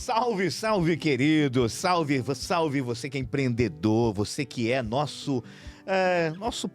Salve, salve, querido! Salve, salve você que é empreendedor, você que é nosso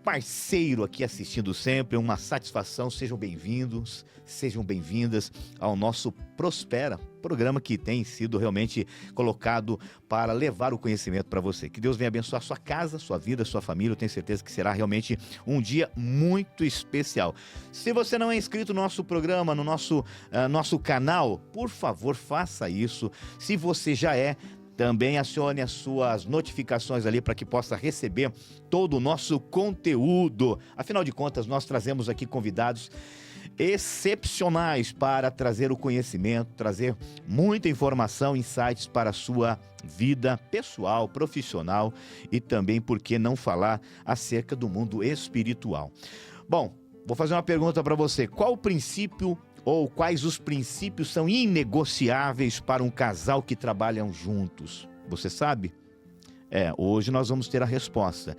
parceiro aqui assistindo sempre. Uma satisfação, sejam bem-vindos, sejam bem-vindas ao nosso Prospera, programa que tem sido realmente colocado para levar o conhecimento para você. Que Deus venha abençoar sua casa, sua vida, sua família. Eu tenho certeza que será realmente um dia muito especial. Se você não é inscrito no nosso programa, no nosso canal, por favor, faça isso. Se você já é, também acione as suas notificações ali para que possa receber todo o nosso conteúdo. Afinal de contas, nós trazemos aqui convidados excepcionais para trazer o conhecimento, trazer muita informação, insights para a sua vida pessoal, profissional e também, por que não falar, acerca do mundo espiritual. Bom, vou fazer uma pergunta para você. Qual o princípio ou quais os princípios são inegociáveis para um casal que trabalham juntos? Você sabe? Hoje nós vamos ter a resposta.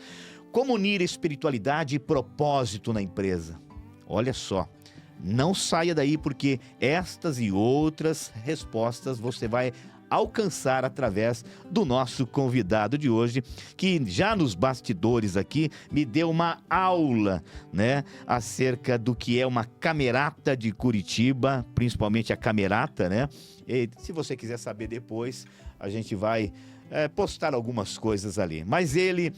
Como unir espiritualidade e propósito na empresa? Olha só, não saia daí porque estas e outras respostas você vai alcançar através do nosso convidado de hoje, que já nos bastidores aqui me deu uma aula, né, acerca do que é uma camerata de Curitiba, principalmente a camerata, né? E se você quiser saber depois, a gente vai postar algumas coisas ali. Mas ele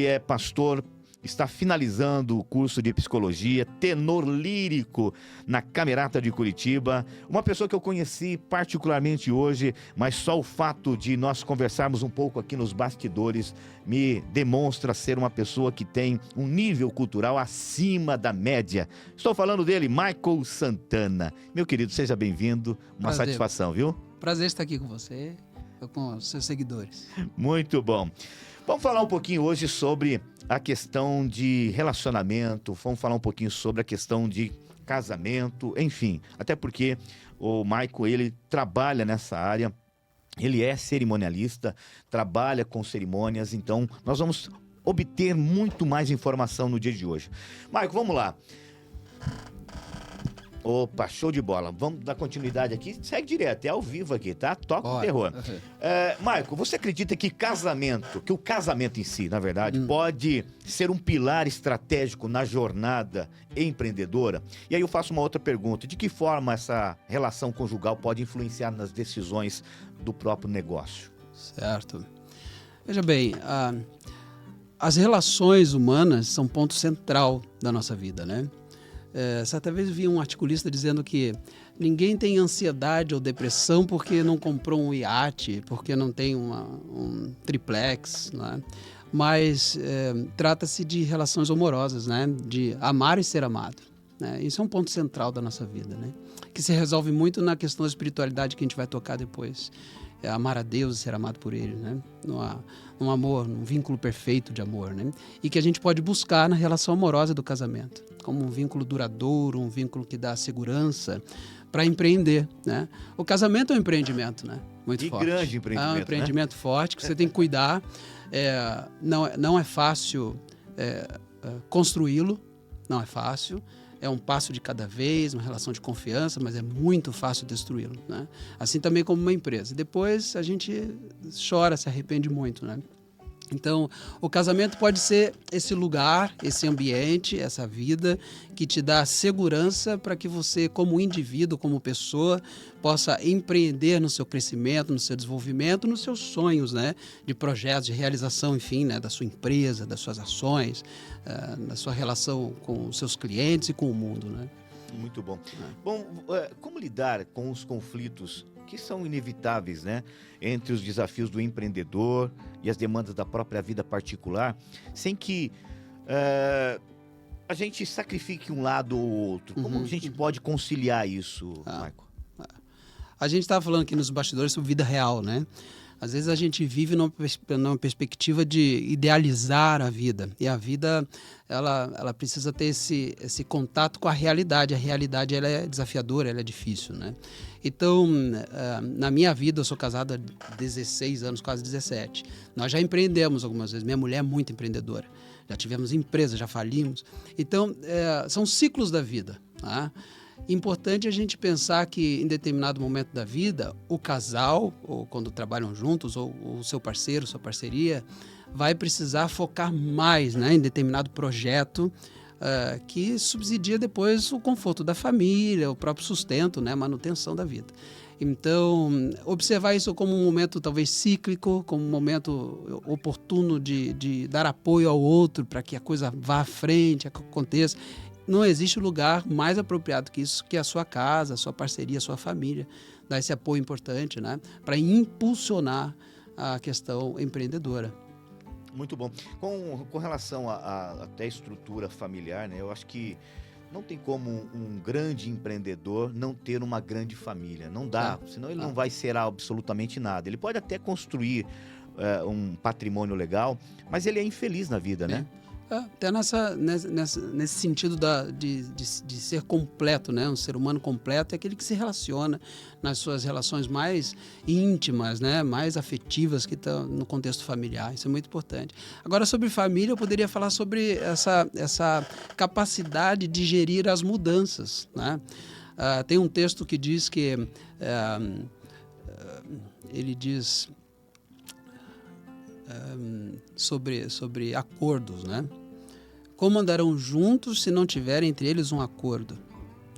é pastor, está finalizando o curso de psicologia, tenor lírico na Camerata de Curitiba. Uma pessoa que eu conheci particularmente hoje, mas só o fato de nós conversarmos um pouco aqui nos bastidores me demonstra ser uma pessoa que tem um nível cultural acima da média. Estou falando dele, Michael Santana. Meu querido, seja bem-vindo. Uma satisfação, viu? Prazer estar aqui com você, com os seus seguidores. Muito bom. Vamos falar um pouquinho hoje sobre a questão de relacionamento, vamos falar um pouquinho sobre a questão de casamento, enfim. Até porque o Michael, ele trabalha nessa área, ele é cerimonialista, trabalha com cerimônias, então nós vamos obter muito mais informação no dia de hoje. Michael, vamos lá. Opa, show de bola. Vamos dar continuidade aqui. Segue direto, é ao vivo aqui, tá? Toca o terror. Michael, você acredita que o casamento em si, na verdade, pode ser um pilar estratégico na jornada empreendedora? E aí eu faço uma outra pergunta. De que forma essa relação conjugal pode influenciar nas decisões do próprio negócio? Certo. Veja bem, as relações humanas são ponto central da nossa vida, né? Certa vez eu vi um articulista dizendo que ninguém tem ansiedade ou depressão porque não comprou um iate, porque não tem um triplex, né? Mas trata-se de relações amorosas, né? De amar e ser amado, né? Isso é um ponto central da nossa vida, né? Que se resolve muito na questão da espiritualidade que a gente vai tocar depois. Amar a Deus e ser amado por Ele, né? Num amor, num vínculo perfeito de amor, né? E que a gente pode buscar na relação amorosa do casamento, como um vínculo duradouro, um vínculo que dá segurança para empreender, né? O casamento é um empreendimento, né? Muito forte. Grande empreendimento, é um empreendimento, né? Forte, que você tem que cuidar. Não é fácil construí-lo, não é fácil. É um passo de cada vez, uma relação de confiança, mas é muito fácil destruí-lo, né? Assim também como uma empresa. Depois a gente chora, se arrepende muito, né? Então, o casamento pode ser esse lugar, esse ambiente, essa vida que te dá segurança para que você, como indivíduo, como pessoa, possa empreender no seu crescimento, no seu desenvolvimento, nos seus sonhos, né? De projetos, de realização, enfim, né? Da sua empresa, das suas ações, da sua relação com os seus clientes e com o mundo, né? Muito bom. Bom, como lidar com os conflitos que são inevitáveis, né? Entre os desafios do empreendedor e as demandas da própria vida particular, sem que a gente sacrifique um lado ou outro. Como a gente pode conciliar isso, Michael? A gente estava falando aqui nos bastidores sobre vida real, né? Às vezes a gente vive numa perspectiva de idealizar a vida. E a vida, ela precisa ter esse contato com a realidade. A realidade, ela é desafiadora, ela é difícil, né? Então, na minha vida, eu sou casado há 16 anos, quase 17. Nós já empreendemos algumas vezes. Minha mulher é muito empreendedora. Já tivemos empresa, já falimos. Então, são ciclos da vida, tá? Importante a gente pensar que em determinado momento da vida, o casal, ou quando trabalham juntos, ou o seu parceiro, sua parceria, vai precisar focar mais, né, em determinado projeto que subsidia depois o conforto da família, o próprio sustento, né, a manutenção da vida. Então, observar isso como um momento talvez cíclico, como um momento oportuno de dar apoio ao outro para que a coisa vá à frente, aconteça. Não existe lugar mais apropriado que isso, que a sua casa, a sua parceria, a sua família. Dar esse apoio importante, né, para impulsionar a questão empreendedora. Muito bom. Com relação até a estrutura familiar, né, eu acho que não tem como um grande empreendedor não ter uma grande família. Não dá, senão ele não vai ser absolutamente nada. Ele pode até construir um patrimônio legal, mas ele é infeliz na vida, né? Até nesse sentido de ser completo, né? Um ser humano completo é aquele que se relaciona nas suas relações mais íntimas, né? Mais afetivas que estão no contexto familiar. Isso é muito importante. Agora, sobre família, eu poderia falar sobre essa capacidade de gerir as mudanças, né? Tem um texto que diz que... ele diz... sobre acordos, né? Como andarão juntos se não tiverem entre eles um acordo?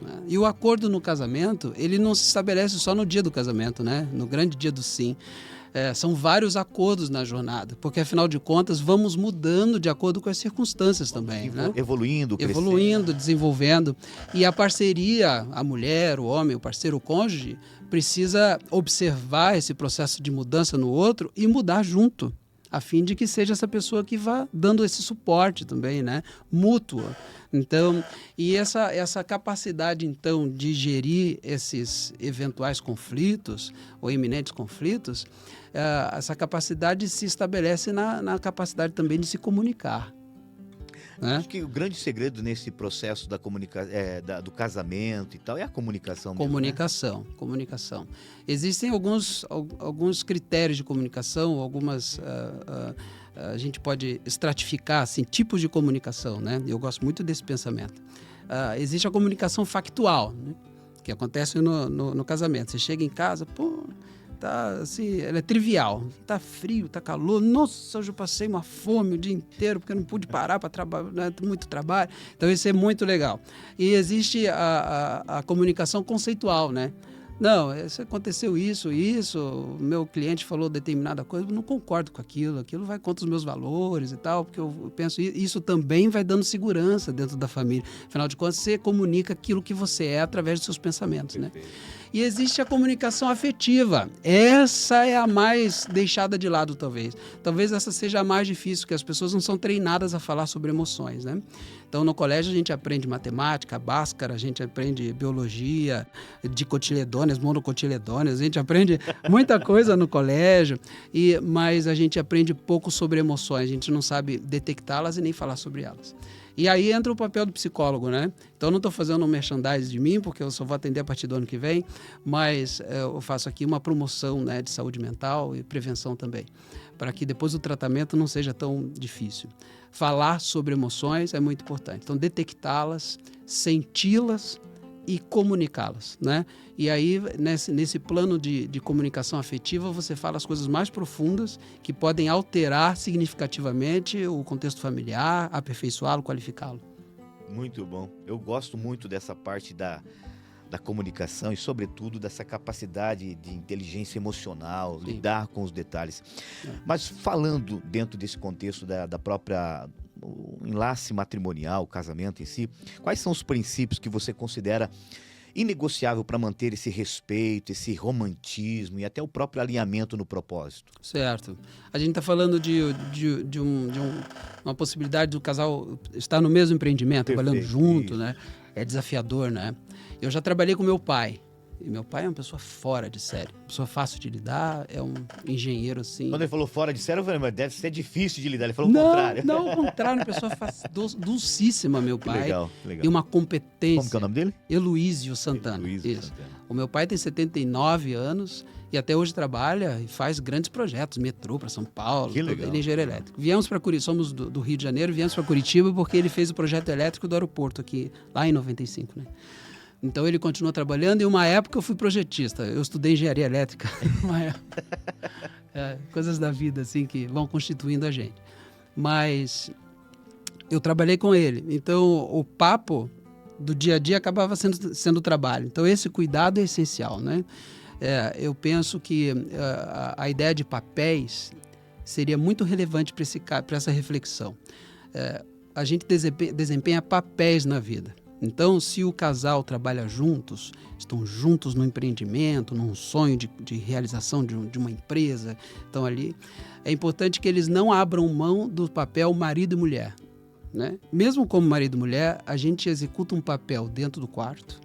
Né? E o acordo no casamento, ele não se estabelece só no dia do casamento, né? No grande dia do sim. São vários acordos na jornada, porque afinal de contas vamos mudando de acordo com as circunstâncias também, né? Evoluindo, desenvolvendo. E a parceria, a mulher, o homem, o parceiro, o cônjuge, precisa observar esse processo de mudança no outro e mudar junto, a fim de que seja essa pessoa que vá dando esse suporte também, né? Mútua. Então, e essa capacidade, então, de gerir esses eventuais conflitos ou iminentes conflitos, essa capacidade se estabelece na capacidade também de se comunicar. Né? Acho que o grande segredo nesse processo da do casamento e tal é a comunicação mesmo, Comunicação. Existem alguns critérios de comunicação, algumas... a gente pode estratificar assim, tipos de comunicação, né? Eu gosto muito desse pensamento. Existe a comunicação factual, né? Que acontece no casamento. Você chega em casa, tá assim, ela é trivial. Tá frio, tá calor. Nossa, hoje eu passei uma fome o dia inteiro porque eu não pude parar para trabalhar, né? Muito trabalho. Então isso é muito legal. E existe a comunicação conceitual, né? Não, aconteceu isso, o meu cliente falou determinada coisa, eu não concordo com aquilo vai contra os meus valores e tal, porque eu penso isso também vai dando segurança dentro da família. Afinal de contas, você comunica aquilo que você é através dos seus pensamentos, né? E existe a comunicação afetiva. Essa é a mais deixada de lado, talvez. Talvez essa seja a mais difícil, porque as pessoas não são treinadas a falar sobre emoções, né? Então, no colégio, a gente aprende matemática, Bhaskara, a gente aprende biologia, dicotiledôneas, monocotiledôneas, a gente aprende muita coisa no colégio, mas a gente aprende pouco sobre emoções, a gente não sabe detectá-las e nem falar sobre elas. E aí entra o papel do psicólogo, né? Então, eu não estou fazendo um merchandising de mim, porque eu só vou atender a partir do ano que vem, mas eu faço aqui uma promoção, né, de saúde mental e prevenção também, para que depois o tratamento não seja tão difícil. Falar sobre emoções é muito importante. Então, detectá-las, senti-las e comunicá-las, né? E aí, nesse plano de comunicação afetiva, você fala as coisas mais profundas que podem alterar significativamente o contexto familiar, aperfeiçoá-lo, qualificá-lo. Muito bom. Eu gosto muito dessa parte da comunicação e, sobretudo, dessa capacidade de inteligência emocional, Sim. lidar com os detalhes. Mas falando dentro desse contexto da própria... o enlace matrimonial, o casamento em si, quais são os princípios que você considera inegociável para manter esse respeito, esse romantismo e até o próprio alinhamento no propósito? Certo. A gente está falando de uma possibilidade do casal estar no mesmo empreendimento, Perfeito, trabalhando junto, né? É desafiador, né? Eu já trabalhei com meu pai. E meu pai é uma pessoa fora de série, uma pessoa fácil de lidar, é um engenheiro assim. Quando ele falou fora de série, eu falei, mas deve ser difícil de lidar. Ele falou o contrário. Não, o contrário, uma pessoa dulcíssima, meu pai. Legal. E uma competência. Como que é o nome dele? Heloísio Santana. Isso. O meu pai tem 79 anos e até hoje trabalha e faz grandes projetos, metrô para São Paulo, ele é engenheiro elétrico. Viemos para Curitiba, somos do Rio de Janeiro, viemos para Curitiba porque ele fez o projeto elétrico do aeroporto aqui, lá em 95, né? Então ele continua trabalhando e uma época eu fui projetista. Eu estudei engenharia elétrica. Coisas da vida assim que vão constituindo a gente. Mas eu trabalhei com ele. Então o papo do dia a dia acabava sendo trabalho. Então esse cuidado é essencial, né? Eu penso que a ideia de papéis seria muito relevante para essa reflexão. A gente desempenha papéis na vida. Então, se o casal trabalha juntos, estão juntos no empreendimento, num sonho de realização de uma empresa, estão ali, é importante que eles não abram mão do papel marido e mulher, né? Mesmo como marido e mulher, a gente executa um papel dentro do quarto,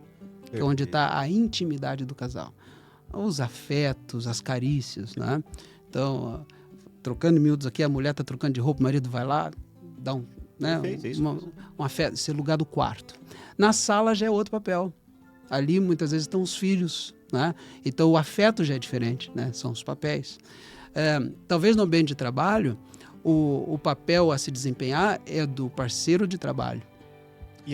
que é onde está a intimidade do casal. Os afetos, as carícias, né? Então, trocando miúdos aqui, a mulher está trocando de roupa, o marido vai lá, dá um, né? Um afeto, esse é o lugar do quarto. Na sala já é outro papel. Ali muitas vezes estão os filhos, né? Então o afeto já é diferente, né? São os papéis. Talvez no ambiente de trabalho, o papel a se desempenhar é do parceiro de trabalho.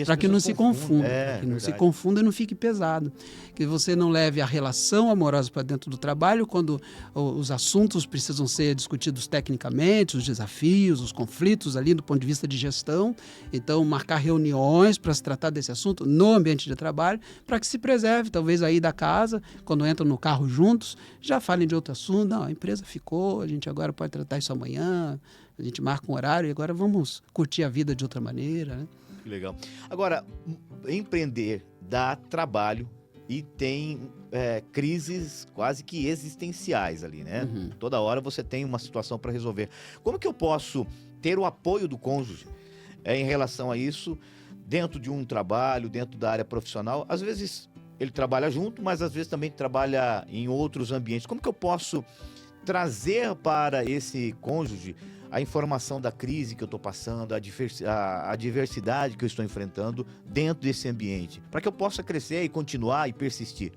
Para que não se confunda, que não se confunda e não fique pesado. Que você não leve a relação amorosa para dentro do trabalho quando os assuntos precisam ser discutidos tecnicamente, os desafios, os conflitos ali do ponto de vista de gestão. Então, marcar reuniões para se tratar desse assunto no ambiente de trabalho, para que se preserve, talvez aí da casa, quando entram no carro juntos, já falem de outro assunto. Não, a empresa ficou, a gente agora pode tratar isso amanhã, a gente marca um horário e agora vamos curtir a vida de outra maneira, né? Que legal. Agora, empreender dá trabalho e tem crises quase que existenciais ali, né? Uhum. Toda hora você tem uma situação para resolver. Como que eu posso ter o apoio do cônjuge em relação a isso dentro de um trabalho, dentro da área profissional? Às vezes ele trabalha junto, mas às vezes também trabalha em outros ambientes. Como que eu posso trazer para esse cônjuge a informação da crise que eu estou passando, a diversidade que eu estou enfrentando dentro desse ambiente, para que eu possa crescer e continuar e persistir?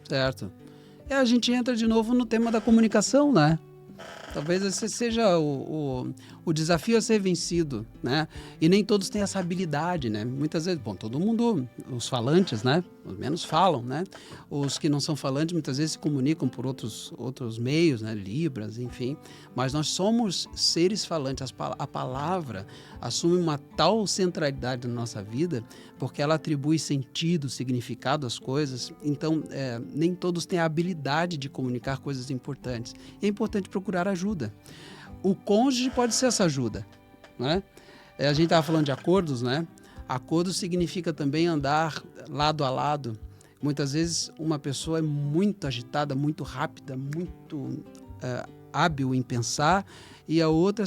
Certo. A gente entra de novo no tema da comunicação, né? Talvez esse seja o desafio a ser vencido, né? E nem todos têm essa habilidade, né? Muitas vezes, bom, todo mundo, os falantes, né? Pelo menos falam, né? Os que não são falantes muitas vezes se comunicam por outros meios, né? Libras, enfim. Mas nós somos seres falantes. A palavra assume uma tal centralidade na nossa vida porque ela atribui sentido, significado às coisas. Então, nem todos têm a habilidade de comunicar coisas importantes. É importante procurar ajuda. O cônjuge pode ser essa ajuda, né? A gente estava falando de acordos, né? Acordo significa também andar lado a lado. Muitas vezes uma pessoa é muito agitada, muito rápida, muito hábil em pensar, e a outra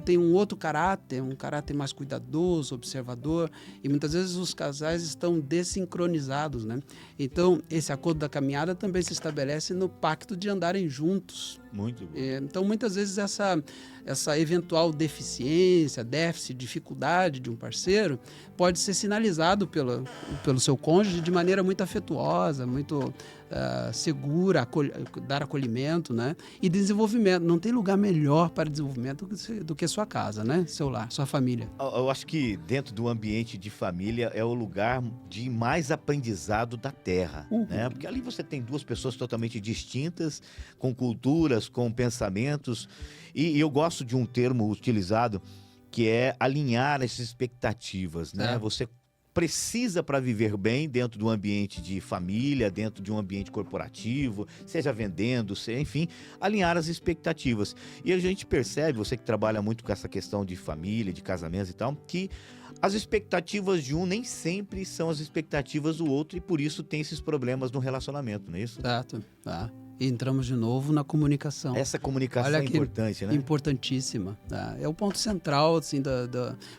tem um outro caráter, um caráter mais cuidadoso, observador, e muitas vezes os casais estão desincronizados, né? Então, esse acordo da caminhada também se estabelece no pacto de andarem juntos. Muito bom. Então, muitas vezes essa eventual deficiência, déficit, dificuldade de um parceiro pode ser sinalizado pelo seu cônjuge de maneira muito afetuosa, muito segura, dar acolhimento, né? E desenvolvimento. Não tem lugar melhor para desenvolvimento do que sua casa, né? Seu lar, sua família. Eu acho que dentro do ambiente de família é o lugar de mais aprendizado da Terra, né? Porque ali você tem duas pessoas totalmente distintas, com culturas, com pensamentos, e eu gosto de um termo utilizado que é alinhar as expectativas, né? Você precisa, para viver bem dentro do ambiente de família, dentro de um ambiente corporativo, seja vendendo, enfim, alinhar as expectativas. E a gente percebe, você que trabalha muito com essa questão de família, de casamentos e tal, que as expectativas de um nem sempre são as expectativas do outro e por isso tem esses problemas no relacionamento, não é isso? Exato. E entramos de novo na comunicação. Essa comunicação é importante, né? Importantíssima. É o ponto central, assim,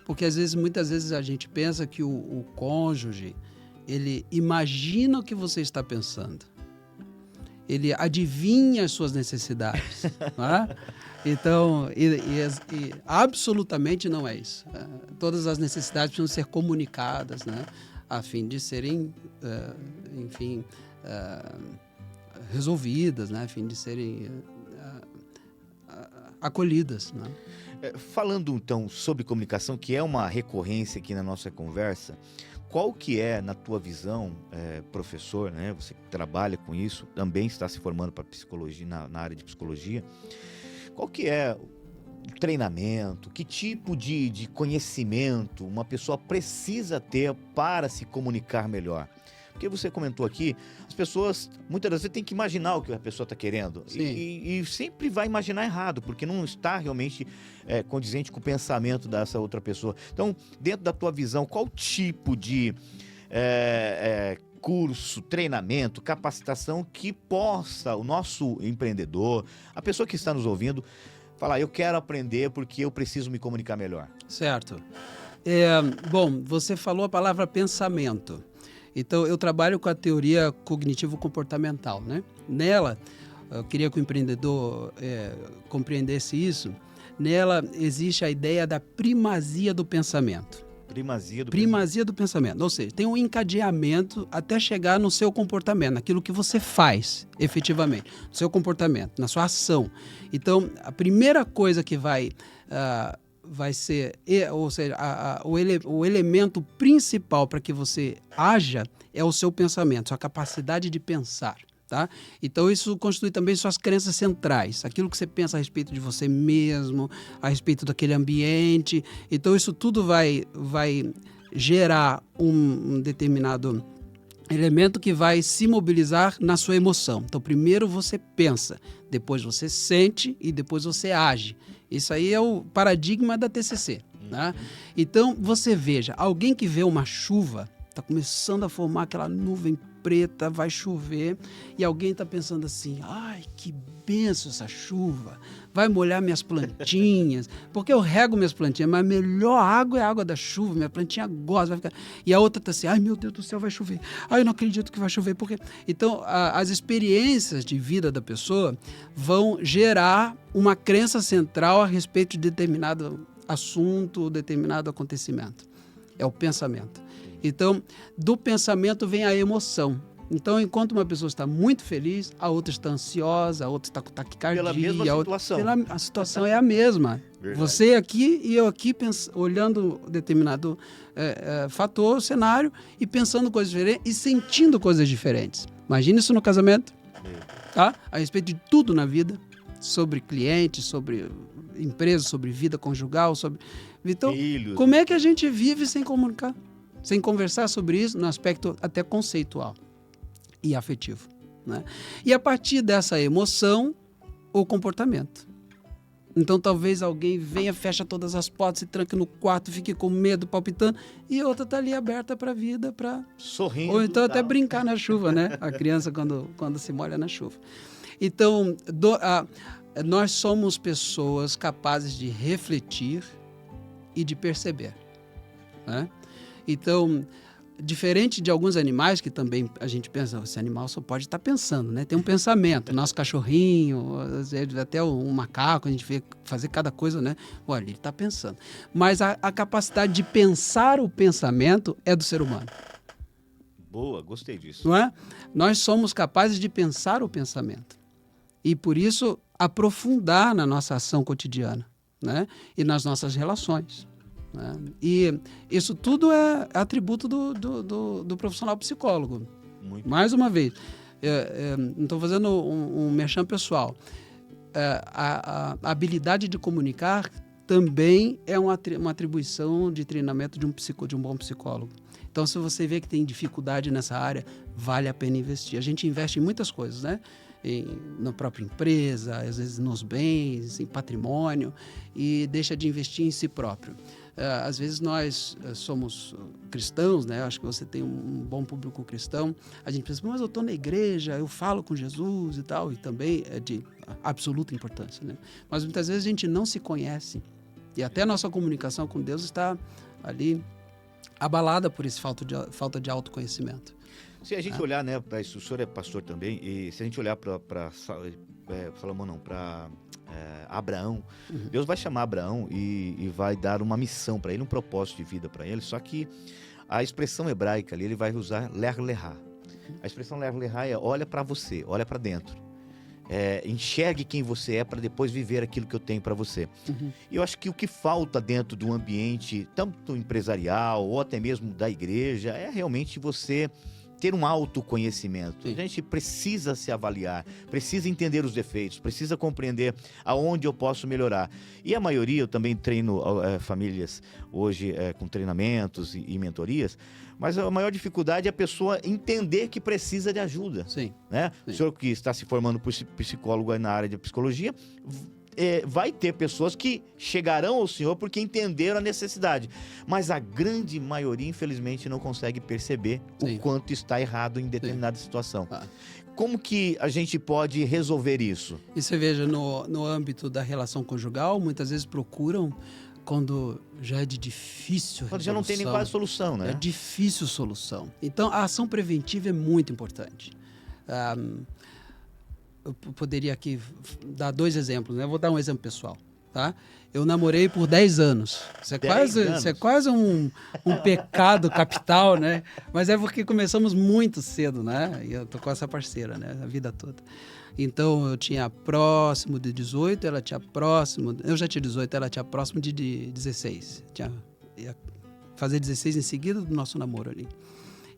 porque muitas vezes a gente pensa que o cônjuge, ele imagina o que você está pensando. Ele adivinha as suas necessidades. Né? Então, absolutamente não é isso. Todas as necessidades precisam ser comunicadas, né? A fim de serem, enfim, resolvidas, né? A fim de serem acolhidas, né? Falando então sobre comunicação, que é uma recorrência aqui na nossa conversa, qual que é, na tua visão, professor, né? Você que trabalha com isso, também está se formando para psicologia, na área de psicologia, qual que é o treinamento, que tipo de conhecimento uma pessoa precisa ter para se comunicar melhor? Porque você comentou aqui, as pessoas muitas das vezes têm que imaginar o que a pessoa está querendo e sempre vai imaginar errado, porque não está realmente condizente com o pensamento dessa outra pessoa. Então, dentro da tua visão, qual tipo de curso, treinamento, capacitação que possa o nosso empreendedor, a pessoa que está nos ouvindo, falar, eu quero aprender porque eu preciso me comunicar melhor? Certo. Bom, você falou a palavra pensamento. Então, eu trabalho com a teoria cognitivo-comportamental, né? Nela, eu queria que o empreendedor compreendesse isso. Nela, existe a ideia da primazia do pensamento. Primazia do pensamento. Ou seja, tem um encadeamento até chegar no seu comportamento, naquilo que você faz, efetivamente, no seu comportamento, na sua ação. Então, a primeira coisa que vai ser, ou seja, o elemento principal para que você haja é o seu pensamento, sua capacidade de pensar, tá? Então isso constitui também suas crenças centrais, aquilo que você pensa a respeito de você mesmo, a respeito daquele ambiente. Então isso tudo vai gerar um determinado elemento que vai se mobilizar na sua emoção. Então primeiro você pensa, depois você sente e depois você age. Isso aí é o paradigma da TCC. Né? Então, você veja, alguém que vê uma chuva, está começando a formar aquela nuvem preta, vai chover, e alguém está pensando assim, ai, que benção essa chuva, vai molhar minhas plantinhas, porque eu rego minhas plantinhas, mas a melhor água é a água da chuva, minha plantinha gosta, vai ficar... E a outra está assim, ai, meu Deus do céu, vai chover, ai, eu não acredito que vai chover, porque... Então, as experiências de vida da pessoa vão gerar uma crença central a respeito de determinado assunto, determinado acontecimento. É o pensamento. Então, do pensamento vem a emoção. Então, enquanto uma pessoa está muito feliz, a outra está ansiosa, a outra está com taquicardia. Pela mesma situação. A situação é a mesma. Verdade. Você aqui e eu aqui olhando determinado fator, cenário, e pensando coisas diferentes e sentindo coisas diferentes. Imagina isso no casamento, tá? A respeito de tudo na vida, sobre clientes, sobre empresa, sobre vida conjugal, sobre... Então, filhos. Como é que a gente vive sem comunicar? Sem conversar sobre isso no aspecto até conceitual e afetivo, né? E a partir dessa emoção, o comportamento. Então talvez alguém venha, fecha todas as portas, se tranque no quarto, fique com medo, palpitando, e outra está ali aberta para a vida, para sorrindo. Ou então até brincar na chuva, né? A criança quando se molha na chuva. Então, nós somos pessoas capazes de refletir e de perceber, né? Então, diferente de alguns animais que também a gente pensa, esse animal só pode estar pensando, né? Tem um pensamento, nosso cachorrinho, até um macaco, a gente vê fazer cada coisa, né? Olha, ele está pensando. Mas a capacidade de pensar o pensamento é do ser humano. Boa, gostei disso. Não é? Nós somos capazes de pensar o pensamento. E, por isso, aprofundar na nossa ação cotidiana, né? E nas nossas relações. Né? E isso tudo é atributo do profissional psicólogo. Muito. Mais uma vez, não estou fazendo um merchan pessoal. A habilidade de comunicar também é uma atribuição de treinamento de um bom psicólogo. Então, se você vê que tem dificuldade nessa área, vale a pena investir. A gente investe em muitas coisas, né? Na própria empresa, às vezes nos bens, em patrimônio, e deixa de investir em si próprio. Às vezes nós somos cristãos, né? Acho que você tem um bom público cristão. A gente pensa, mas eu estou na igreja, eu falo com Jesus e tal, e também é de absoluta importância, né? Mas muitas vezes a gente não se conhece e até a nossa comunicação com Deus está ali abalada por esse falta de autoconhecimento. Se a gente olhar, né, para isso, o senhor é pastor também, e se a gente olhar para Salomão, não, para Abraão, Deus vai chamar Abraão e vai dar uma missão para ele, um propósito de vida para ele, só que a expressão hebraica ali, ele vai usar ler lehá. A expressão ler lehá é olha para você, olha para dentro. enxergue quem você é para depois viver aquilo que eu tenho para você. E eu acho que o que falta dentro do ambiente, tanto empresarial ou até mesmo da igreja, é realmente você ter um autoconhecimento. Sim. A gente precisa se avaliar, precisa entender os defeitos, precisa compreender aonde eu posso melhorar. E a maioria, eu também treino famílias hoje com treinamentos e mentorias, mas a maior dificuldade é a pessoa entender que precisa de ajuda. Sim. Né? Sim. O senhor que está se formando por psicólogo aí na área de psicologia, vai ter pessoas que chegarão ao senhor porque entenderam a necessidade. Mas a grande maioria, infelizmente, não consegue perceber Sim. o quanto está errado em determinada situação. Ah. Como que a gente pode resolver isso? E você veja, no âmbito da relação conjugal, muitas vezes procuram quando já é de difícil Quando já não tem nem quase solução, né? É difícil solução. Então, a ação preventiva é muito importante. Eu poderia aqui dar 2 exemplos, né? Eu vou dar um exemplo pessoal, tá? Eu namorei por 10 anos. Isso é quase um pecado capital, né? Mas é porque começamos muito cedo, né? E eu tô com essa parceira, né? A vida toda. Então, eu tinha próximo de 18, ela tinha próximo... Eu já tinha 18, ela tinha próximo de 16. Ia fazer 16 em seguida do nosso namoro ali.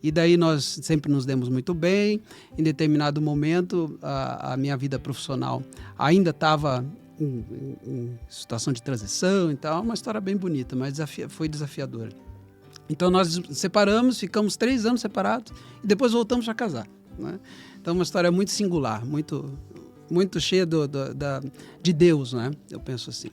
E daí nós sempre nos demos muito bem. Em determinado momento, a minha vida profissional ainda estava em situação de transição e tal. Uma história bem bonita, mas foi desafiadora. Então nós separamos, ficamos 3 anos separados e depois voltamos a casar, né? Então uma história muito singular, muito cheia de Deus, né? Eu penso assim.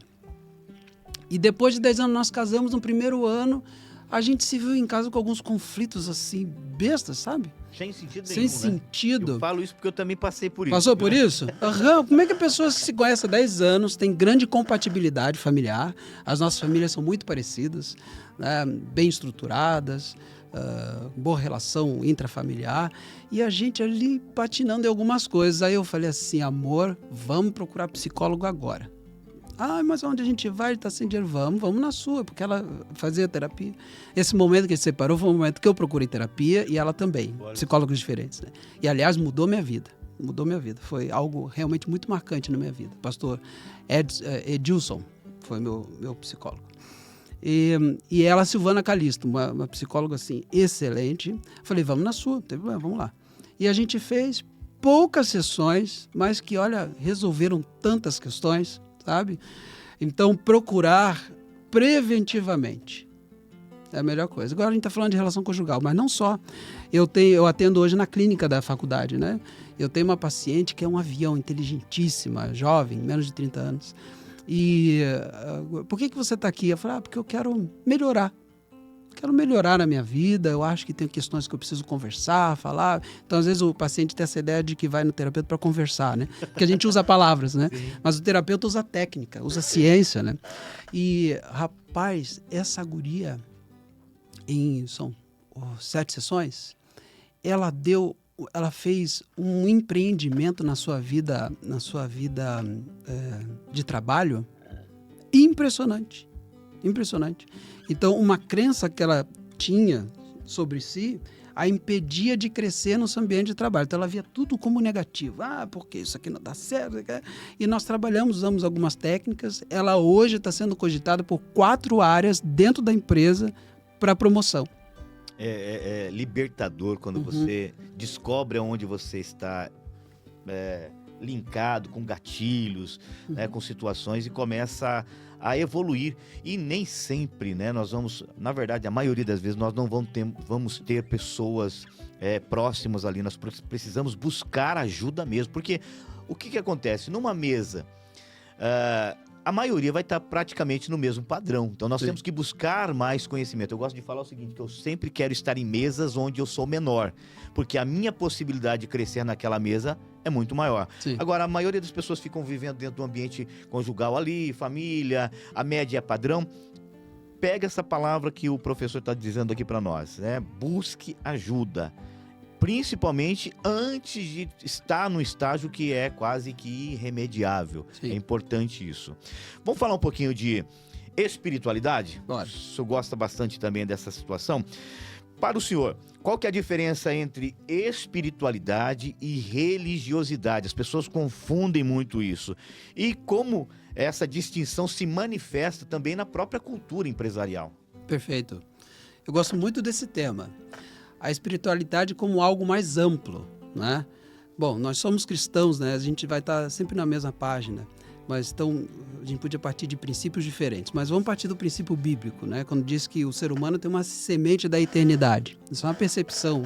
E depois de 10 anos nós casamos. No primeiro ano a gente se viu em casa com alguns conflitos assim, bestas, sabe? Sem sentido Sem nenhum, sentido. né? Eu falo isso porque eu também passei por isso. Passou por isso? Uhum. Como é que a pessoa se conhece há 10 anos, tem grande compatibilidade familiar, as nossas famílias são muito parecidas, né? Bem estruturadas, boa relação intrafamiliar, e a gente ali patinando em algumas coisas. Aí eu falei assim, amor, vamos procurar psicólogo agora. Ah, mas onde a gente vai? Está sem dinheiro. Vamos na sua, porque ela fazia terapia. Esse momento que a gente separou foi o momento que eu procurei terapia e ela também, psicólogos diferentes, né? E, aliás, mudou minha vida. Foi algo realmente muito marcante na minha vida. Pastor Edilson foi meu psicólogo. E ela, Silvana Calisto, uma psicóloga assim, excelente. Falei, vamos na sua, não tem problema, vamos lá. E a gente fez poucas sessões, mas que, olha, resolveram tantas questões, sabe? Então, procurar preventivamente é a melhor coisa. Agora a gente está falando de relação conjugal, mas não só. Eu atendo hoje na clínica da faculdade, né? Eu tenho uma paciente que é um avião, inteligentíssima, jovem, menos de 30 anos. E por que você está aqui? Eu falei, porque eu quero melhorar. Quero melhorar na minha vida, eu acho que tem questões que eu preciso conversar, falar. Então, às vezes, o paciente tem essa ideia de que vai no terapeuta para conversar, né? Porque a gente usa palavras, né? Sim. Mas o terapeuta usa técnica, usa ciência, né? E, rapaz, essa guria, são 7 sessões, ela fez um empreendimento na sua vida de trabalho impressionante. Então, uma crença que ela tinha sobre si a impedia de crescer no seu ambiente de trabalho. Então, ela via tudo como negativo. Porque isso aqui não dá certo. E nós usamos algumas técnicas. Ela hoje está sendo cogitada por 4 áreas dentro da empresa para promoção. É libertador quando você descobre onde você está linkado com gatilhos, né, com situações, e começa a evoluir. E nem sempre, né, nós vamos, na verdade, a maioria das vezes nós não vamos ter pessoas próximas ali. Nós precisamos buscar ajuda mesmo, porque o que acontece? Numa mesa, a maioria vai estar praticamente no mesmo padrão. Então nós temos que buscar mais conhecimento. Eu gosto de falar o seguinte, que eu sempre quero estar em mesas onde eu sou menor, porque a minha possibilidade de crescer naquela mesa é muito maior. Sim. Agora, a maioria das pessoas ficam vivendo dentro do ambiente conjugal ali, família, a média é padrão. Pega essa palavra que o professor está dizendo aqui para nós, né? Busque ajuda, principalmente antes de estar no estágio que é quase que irremediável. Sim. É importante isso. Vamos falar um pouquinho de espiritualidade? Bora. O senhor gosta bastante também dessa situação. Para o senhor, qual que é a diferença entre espiritualidade e religiosidade? As pessoas confundem muito isso. E como essa distinção se manifesta também na própria cultura empresarial? Perfeito. Eu gosto muito desse tema. A espiritualidade como algo mais amplo, né? Bom, nós somos cristãos, né? A gente vai estar sempre na mesma página, mas então a gente podia partir de princípios diferentes. Mas vamos partir do princípio bíblico, né? Quando diz que o ser humano tem uma semente da eternidade. Isso é uma percepção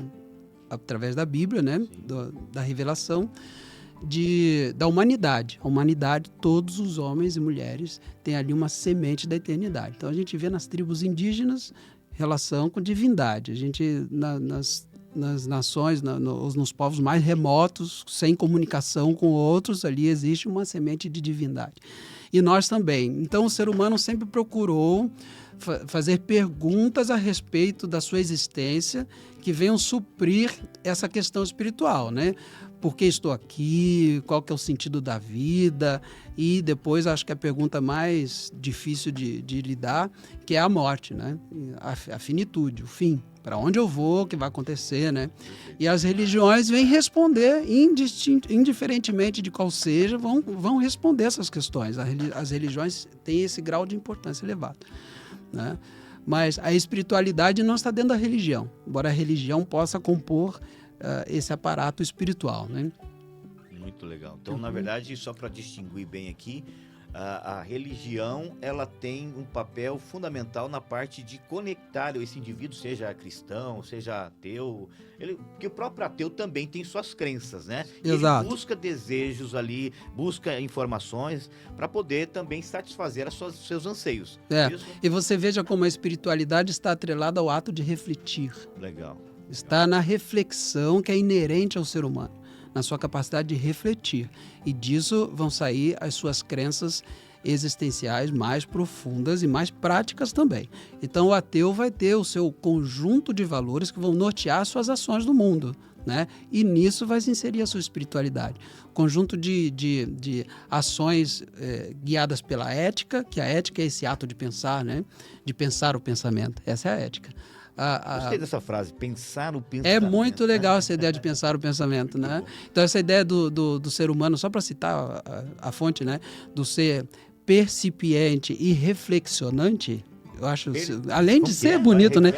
através da Bíblia, né? Da revelação da humanidade. A humanidade, todos os homens e mulheres têm ali uma semente da eternidade. Então a gente vê nas tribos indígenas relação com divindade. A gente nas nações, nos povos mais remotos, sem comunicação com outros, ali existe uma semente de divindade. E nós também. Então, o ser humano sempre procurou fazer perguntas a respeito da sua existência que venham suprir essa questão espiritual, né? Por que estou aqui? Qual que é o sentido da vida? E depois, acho que a pergunta mais difícil de lidar, que é a morte, né? A finitude, o fim. Para onde eu vou, o que vai acontecer, né? E as religiões vêm responder, indiferentemente de qual seja, vão responder essas questões. As religiões têm esse grau de importância elevado, né? Mas a espiritualidade não está dentro da religião, embora a religião possa compor esse aparato espiritual, né? Muito legal. Então, na verdade, só para distinguir bem aqui, a religião, ela tem um papel fundamental na parte de conectar esse indivíduo, seja cristão, seja ateu, porque o próprio ateu também tem suas crenças, né? Exato. Ele busca desejos ali, busca informações para poder também satisfazer os seus anseios. Isso? E você veja como a espiritualidade está atrelada ao ato de refletir. Legal. Está na reflexão que é inerente ao ser humano, na sua capacidade de refletir. E disso vão sair as suas crenças existenciais mais profundas e mais práticas também. Então o ateu vai ter o seu conjunto de valores que vão nortear suas ações no mundo, né? E nisso vai se inserir a sua espiritualidade. Conjunto de ações guiadas pela ética, que a ética é esse ato de pensar, né? De pensar o pensamento. Essa é a ética. Gostei dessa frase, pensar o pensamento. É muito legal essa ideia de pensar o pensamento, né? Então essa ideia do ser humano, só para citar a fonte, né? Do ser percipiente e reflexionante, eu acho, além de ser bonito, né?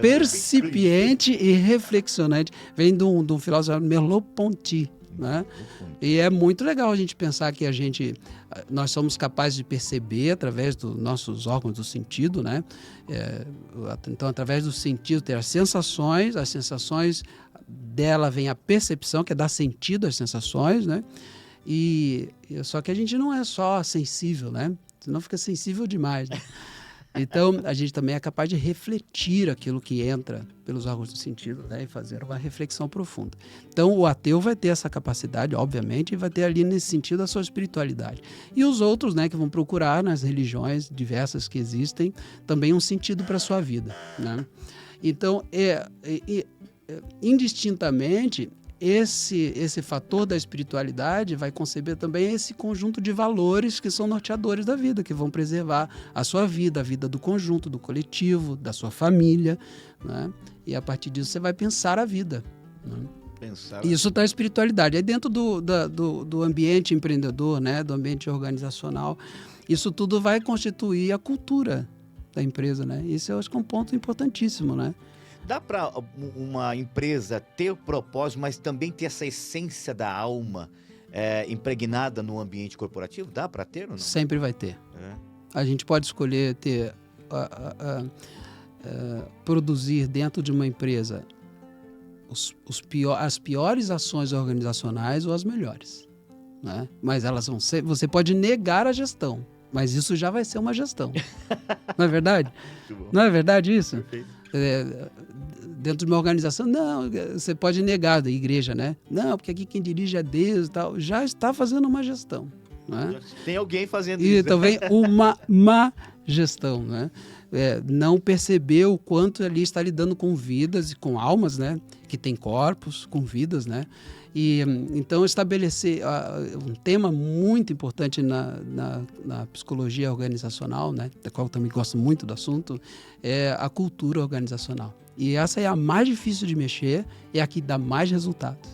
Percipiente e reflexionante, vem de um filósofo Merleau-Ponty, né? E é muito legal a gente pensar que nós somos capazes de perceber através dos nossos órgãos do sentido, né? Então, através do sentido, ter as sensações dela vem a percepção, que é dar sentido às sensações, né? Só que a gente não é só sensível, né? Senão fica sensível demais, né? Então, a gente também é capaz de refletir aquilo que entra pelos órgãos do sentido, né, e fazer uma reflexão profunda. Então, o ateu vai ter essa capacidade, obviamente, e vai ter ali nesse sentido a sua espiritualidade. E os outros, né, que vão procurar nas religiões diversas que existem, também um sentido para a sua vida, né? Então, indistintamente, esse fator da espiritualidade vai conceber também esse conjunto de valores que são norteadores da vida, que vão preservar a sua vida, a vida do conjunto, do coletivo, da sua família, né? E a partir disso você vai pensar a vida, né? Isso está a espiritualidade. Aí dentro do ambiente empreendedor, né? Do ambiente organizacional, isso tudo vai constituir a cultura da empresa, né? Isso eu acho que é um ponto importantíssimo, né? Dá para uma empresa ter o propósito, mas também ter essa essência da alma impregnada no ambiente corporativo? Dá para ter ou não? Sempre vai ter. A gente pode escolher produzir dentro de uma empresa as piores ações organizacionais ou as melhores, né? Mas elas vão ser... Você pode negar a gestão, mas isso já vai ser uma gestão. Não é verdade? Não é verdade isso? Perfeito. Dentro de uma organização, não, você pode negar da igreja, né? Não, porque aqui quem dirige é Deus e tal. Já está fazendo uma gestão, né? Tem alguém fazendo isso. Então vem uma má gestão, né? Não perceber o quanto ali está lidando com vidas e com almas, né? Que tem corpos, com vidas, né? E então estabelecer um tema muito importante na psicologia organizacional, né, da qual eu também gosto muito do assunto, é a cultura organizacional. E essa é a mais difícil de mexer, é a que dá mais resultados.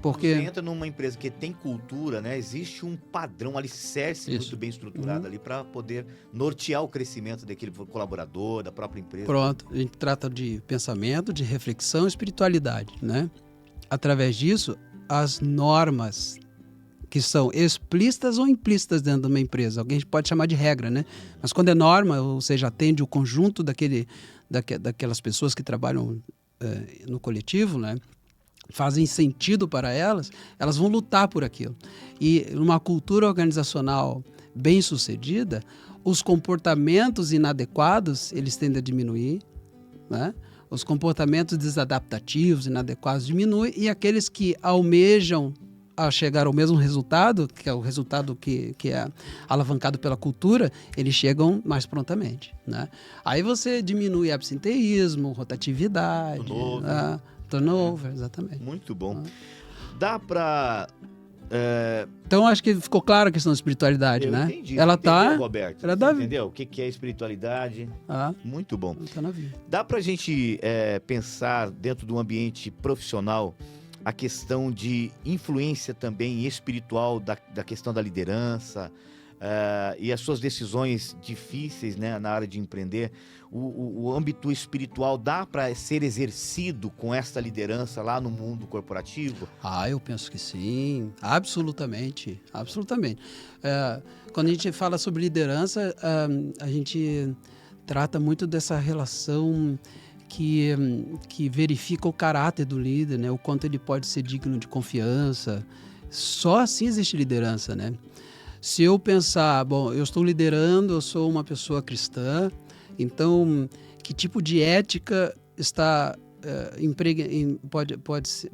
Porque você entra numa empresa que tem cultura, né? Existe um padrão, um alicerce muito bem estruturado ali para poder nortear o crescimento daquele colaborador, da própria empresa. Pronto, a gente trata de pensamento, de reflexão e espiritualidade, né? Através disso, as normas que são explícitas ou implícitas dentro de uma empresa, alguém pode chamar de regra, né? Mas quando é norma, ou seja, atende o conjunto daquelas pessoas que trabalham no coletivo, né? Fazem sentido para elas, elas vão lutar por aquilo. E numa cultura organizacional bem sucedida, os comportamentos inadequados, eles tendem a diminuir, né? Os comportamentos desadaptativos, inadequados, diminuem, e aqueles que almejam a chegar ao mesmo resultado, que é o resultado que é alavancado pela cultura, eles chegam mais prontamente, né? Aí você diminui absenteísmo, rotatividade, turnover, exatamente. Muito bom. Dá para... Então, acho que ficou clara a questão da espiritualidade, né? Entendi. Ela entendeu, Roberto? Ela Você entendeu? O que é espiritualidade? Muito bom. Tá na vida. Dá pra gente pensar dentro do ambiente profissional a questão de influência também espiritual da questão da liderança e as suas decisões difíceis, né, na área de empreender. O âmbito espiritual dá para ser exercido com essa liderança lá no mundo corporativo? Eu penso que sim, absolutamente, absolutamente. Quando a gente fala sobre liderança, a gente trata muito dessa relação que verifica o caráter do líder, né? O quanto ele pode ser digno de confiança. Só assim existe liderança, né? Se eu pensar, bom, eu estou liderando, eu sou uma pessoa cristã, então que tipo de ética está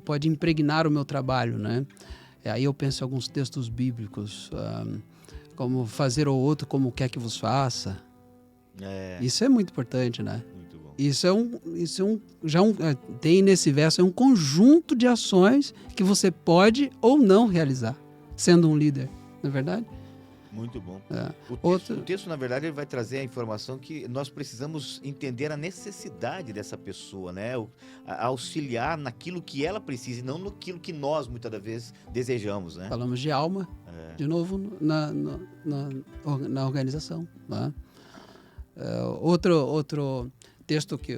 pode impregnar o meu trabalho, né? Aí eu penso em alguns textos bíblicos, como fazer ao outro como quer que vos faça. Isso é muito importante, né? Tem nesse verso um conjunto de ações que você pode ou não realizar, sendo um líder, não é verdade? Muito bom. O texto, na verdade, ele vai trazer a informação que nós precisamos entender a necessidade dessa pessoa, né? Auxiliar naquilo que ela precisa e não naquilo que nós, muitas das vezes, desejamos, né? Falamos de alma, de novo, na organização, né? Outro texto que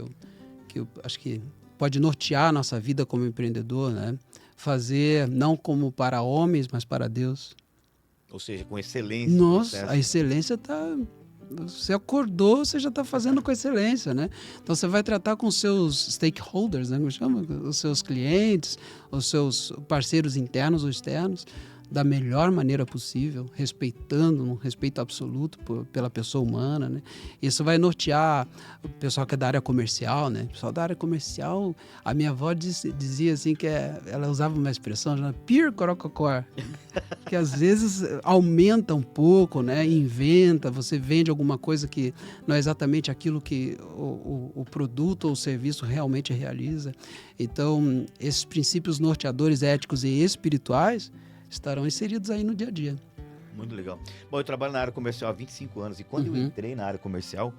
eu acho que pode nortear a nossa vida como empreendedor, né? Fazer não como para homens, mas para Deus. Ou seja, com excelência. Nossa, a excelência está... Você acordou, você já está fazendo com excelência, né? Então, você vai tratar com os seus stakeholders, né? Como chama? Os seus clientes, os seus parceiros internos ou externos, da melhor maneira possível, respeitando, um respeito absoluto pela pessoa humana, né? Isso vai nortear o pessoal que é da área comercial, né? O pessoal da área comercial, a minha avó dizia assim que ela usava uma expressão chamada peer corococor, que às vezes aumenta um pouco, né? Inventa, você vende alguma coisa que não é exatamente aquilo que o produto ou o serviço realmente realiza. Então, esses princípios norteadores éticos e espirituais estarão inseridos aí no dia a dia. Muito legal. Bom, eu trabalho na área comercial há 25 anos e quando eu entrei na área comercial,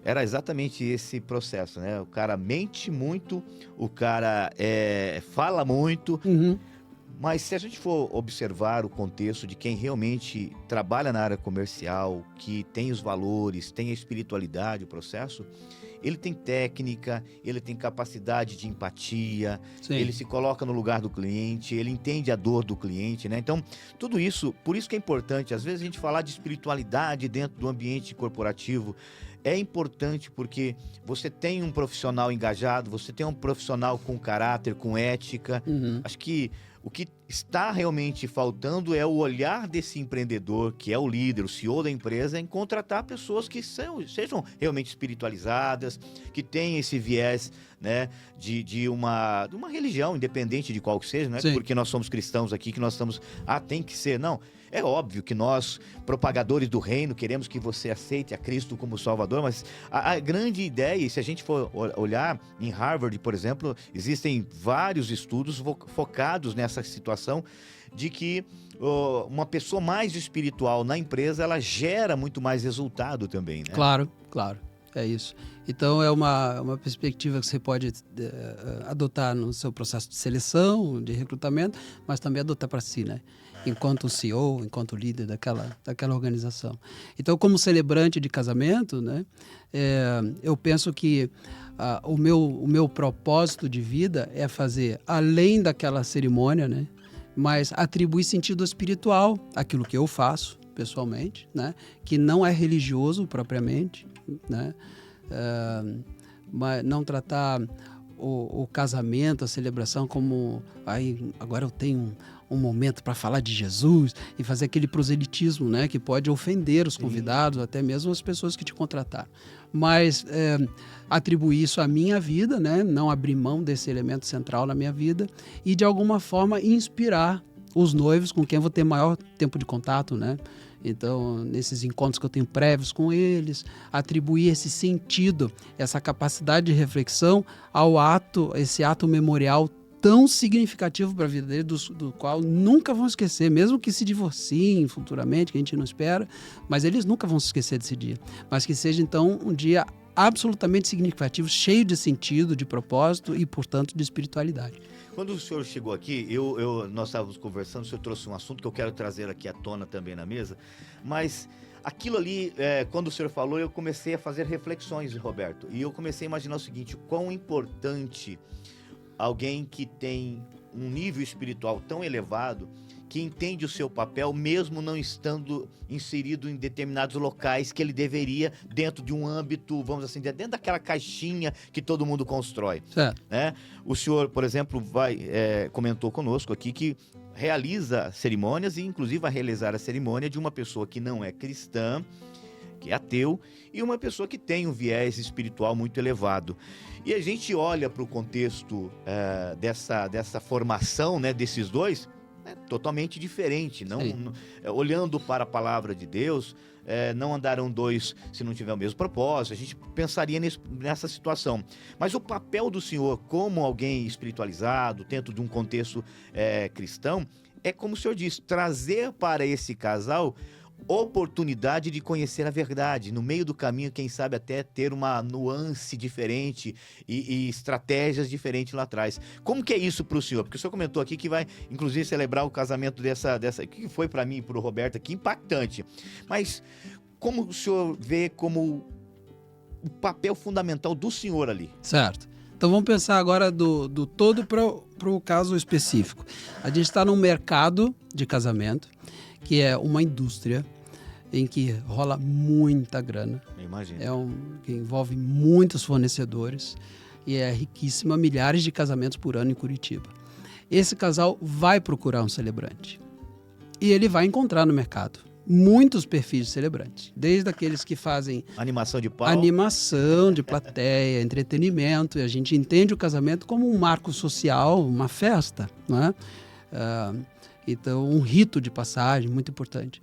era exatamente esse processo, né? O cara mente muito, o cara fala muito, mas se a gente for observar o contexto de quem realmente trabalha na área comercial, que tem os valores, tem a espiritualidade, o processo, ele tem técnica, ele tem capacidade de empatia, ele se coloca no lugar do cliente, ele entende a dor do cliente, né? Então, tudo isso, por isso que é importante, às vezes a gente falar de espiritualidade dentro do ambiente corporativo, é importante porque você tem um profissional engajado, você tem um profissional com caráter, com ética. Acho que o que está realmente faltando é o olhar desse empreendedor, que é o líder, o CEO da empresa, em contratar pessoas que sejam realmente espiritualizadas, que tenham esse viés, né, de uma religião, independente de qual que seja, não é Sim. porque nós somos cristãos aqui que nós estamos, tem que ser, não. É óbvio que nós, propagadores do reino, queremos que você aceite a Cristo como Salvador, mas a grande ideia, e se a gente for olhar em Harvard, por exemplo, existem vários estudos focados nessa situação de que uma pessoa mais espiritual na empresa, ela gera muito mais resultado também, né? Claro, claro. É isso. Então, é uma perspectiva que você pode adotar no seu processo de seleção, de recrutamento, mas também adotar para si, né? Enquanto CEO, enquanto líder daquela organização. Então, como celebrante de casamento, né, eu penso que o meu propósito de vida é fazer, além daquela cerimônia, né, mas atribuir sentido espiritual àquilo que eu faço, pessoalmente, né, que não é religioso propriamente, né, mas não tratar o casamento, a celebração como agora eu tenho um momento para falar de Jesus e fazer aquele proselitismo, né, que pode ofender os convidados, até mesmo as pessoas que te contrataram. Mas atribuir isso à minha vida, né, não abrir mão desse elemento central na minha vida e, de alguma forma, inspirar os noivos com quem eu vou ter maior tempo de contato, né? Então, nesses encontros que eu tenho prévios com eles, atribuir esse sentido, essa capacidade de reflexão esse ato memorial tão significativo para a vida deles, do qual nunca vão esquecer, mesmo que se divorciem futuramente, que a gente não espera, mas eles nunca vão se esquecer desse dia. Mas que seja, então, um dia absolutamente significativo, cheio de sentido, de propósito e, portanto, de espiritualidade. Quando o senhor chegou aqui, nós estávamos conversando, o senhor trouxe um assunto que eu quero trazer aqui à tona também na mesa, mas aquilo ali, quando o senhor falou, eu comecei a fazer reflexões, Roberto, e eu comecei a imaginar o seguinte: quão importante alguém que tem um nível espiritual tão elevado, que entende o seu papel, mesmo não estando inserido em determinados locais que ele deveria, dentro de um âmbito, vamos assim dizer, dentro daquela caixinha que todo mundo constrói. Certo. Né? O senhor, por exemplo, comentou conosco aqui que realiza cerimônias e, inclusive, vai realizar a cerimônia de uma pessoa que não é cristã, que é ateu, e uma pessoa que tem um viés espiritual muito elevado. E a gente olha para o contexto dessa formação, né, desses dois, é totalmente diferente. Olhando para a palavra de Deus, não andarão dois se não tiver o mesmo propósito. A gente pensaria nessa situação. Mas o papel do senhor como alguém espiritualizado, dentro de um contexto cristão, é como o senhor disse, trazer para esse casal oportunidade de conhecer a verdade, no meio do caminho, quem sabe até ter uma nuance diferente e estratégias diferentes lá atrás. Como que é isso para o senhor? Porque o senhor comentou aqui que vai, inclusive, celebrar o casamento dessa que foi para mim e para o Roberto aqui impactante. Mas como o senhor vê como o papel fundamental do senhor ali? Certo. Então vamos pensar agora do todo para o caso específico. A gente está num mercado de casamento que é uma indústria em que rola muita grana. Eu imagino. Que envolve muitos fornecedores e é riquíssima, milhares de casamentos por ano em Curitiba. Esse casal vai procurar um celebrante e ele vai encontrar no mercado muitos perfis de celebrantes, desde aqueles que fazem animação de plateia, entretenimento, e a gente entende o casamento como um marco social, uma festa, não é? Então, um rito de passagem muito importante.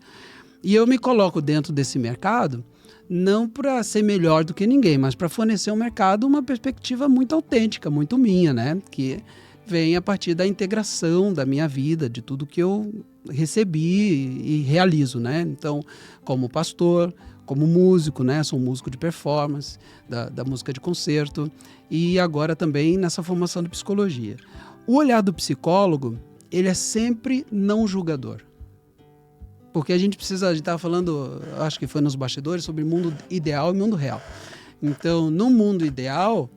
E eu me coloco dentro desse mercado não para ser melhor do que ninguém, mas para fornecer ao mercado uma perspectiva muito autêntica, muito minha, né? Que vem a partir da integração da minha vida, de tudo que eu recebi e realizo, né? Então, como pastor, como músico, né? Sou um músico de performance, da música de concerto, e agora também nessa formação de psicologia. O olhar do psicólogo, ele é sempre não julgador. Porque a gente estava falando, acho que foi nos bastidores, sobre mundo ideal e mundo real. Então, no mundo ideal,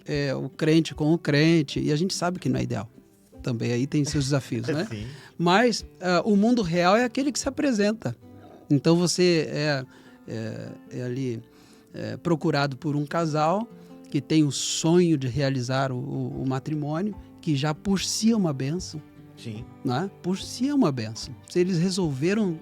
é o crente com o crente, e a gente sabe que não é ideal. Também aí tem seus desafios, né? Sim. Mas o mundo real é aquele que se apresenta. Então, você ali procurado por um casal que tem o sonho de realizar o matrimônio que já por si é uma bênção. Sim. Né? Por si é uma bênção. Se eles resolveram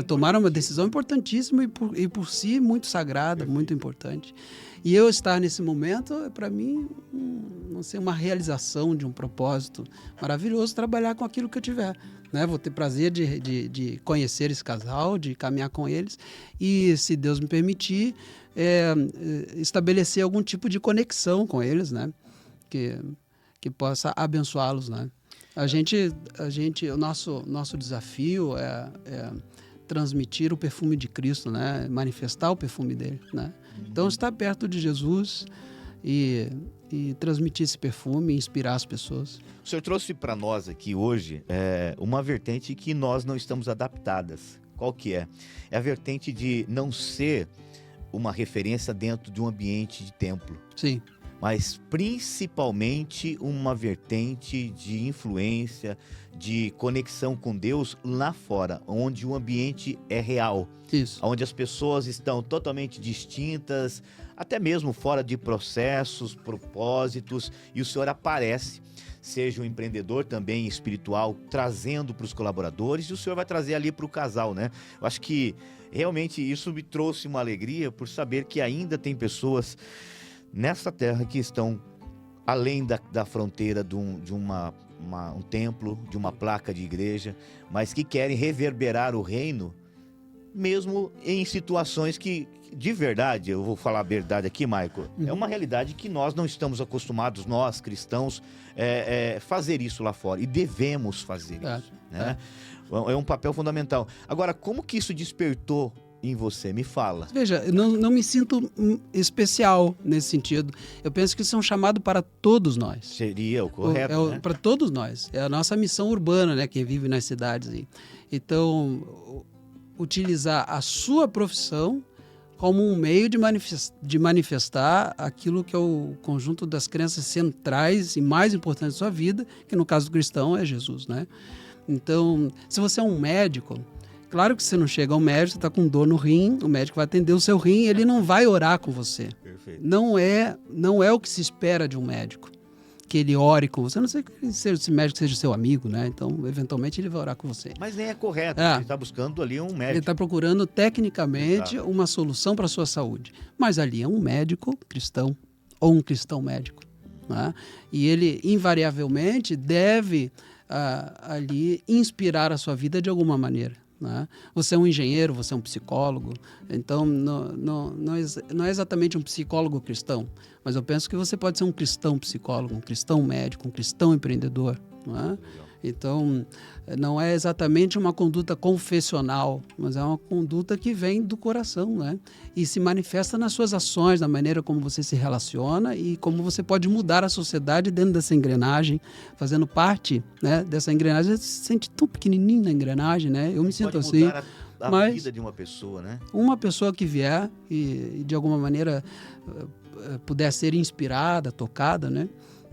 Tomaram uma decisão importantíssima e por si muito sagrada, muito importante. E eu estar nesse momento, para mim, não sei, uma realização de um propósito maravilhoso, trabalhar com aquilo que eu tiver. Né? Vou ter prazer de conhecer esse casal, de caminhar com eles e, se Deus me permitir, estabelecer algum tipo de conexão com eles, né? Que possa abençoá-los, né? O nosso desafio é transmitir o perfume de Cristo, né? Manifestar o perfume dele, né? Então, estar perto de Jesus e transmitir esse perfume, inspirar as pessoas. O senhor trouxe para nós aqui hoje uma vertente que nós não estamos adaptadas. Qual que é? É a vertente de não ser uma referência dentro de um ambiente de templo. Sim. Mas principalmente uma vertente de influência, de conexão com Deus lá fora, onde o ambiente é real. Isso. Onde as pessoas estão totalmente distintas, até mesmo fora de processos, propósitos, e o Senhor aparece, seja um empreendedor também espiritual, trazendo para os colaboradores, e o Senhor vai trazer ali para o casal, né? Eu acho que realmente isso me trouxe uma alegria por saber que ainda tem pessoas nessa terra que estão além da fronteira de um templo, de uma placa de igreja, mas que querem reverberar o reino, mesmo em situações que, de verdade, eu vou falar a verdade aqui, Michael, é uma realidade que nós não estamos acostumados, nós cristãos, fazer isso lá fora, e devemos fazer isso, né? É um papel fundamental. Agora, como que isso despertou em você? Me fala. Veja, eu não me sinto especial nesse sentido. Eu penso que isso é um chamado para todos nós. Seria o correto, né? Para todos nós. É a nossa missão urbana, né? Quem vive nas cidades aí. Então, utilizar a sua profissão como um meio de manifestar aquilo que é o conjunto das crenças centrais e mais importantes da sua vida, que no caso do cristão é Jesus, né? Então, se você é um médico, claro que você não chega ao médico, você está com dor no rim, o médico vai atender o seu rim, ele não vai orar com você. Perfeito. Não é o que se espera de um médico, que ele ore com você. A não sei que esse médico seja seu amigo, né? Então, eventualmente, ele vai orar com você. Mas nem é correto, ele está buscando ali um médico. Ele está procurando, tecnicamente, uma solução para a sua saúde. Mas ali é um médico cristão, ou um cristão médico, né? E ele, invariavelmente, deve ali inspirar a sua vida de alguma maneira, né? Você é um engenheiro, você é um psicólogo, então não é exatamente um psicólogo cristão, mas eu penso que você pode ser um cristão psicólogo, um cristão médico, um cristão empreendedor, não é? Então, não é exatamente uma conduta confessional, mas é uma conduta que vem do coração, né? E se manifesta nas suas ações, na maneira como você se relaciona e como você pode mudar a sociedade dentro dessa engrenagem, fazendo parte, né, dessa engrenagem. Você se sente tão pequenininho na engrenagem, né? Eu me sinto assim. Pode mudar a vida de uma pessoa, né? Uma pessoa que vier e de alguma maneira puder ser inspirada, tocada, né?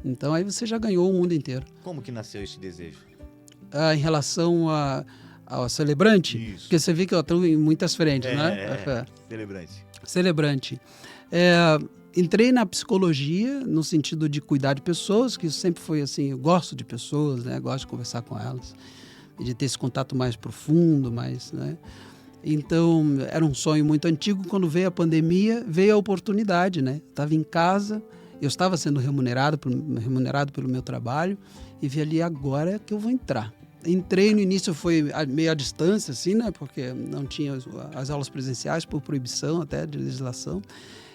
Então, aí você já ganhou o mundo inteiro. Como que nasceu esse desejo? Em relação ao celebrante? Isso. Porque você vê que eu estou em muitas frentes, né? Celebrante. Celebrante. Entrei na psicologia no sentido de cuidar de pessoas, que sempre foi assim, eu gosto de pessoas, né? Gosto de conversar com elas, de ter esse contato mais profundo, né? Então, era um sonho muito antigo. Quando veio a pandemia, veio a oportunidade, né? Estava em casa, eu estava sendo remunerado pelo meu trabalho e vi ali, agora que eu vou entrar. Entrei no início, foi meio à distância, assim, né? Porque não tinha as aulas presenciais por proibição até de legislação.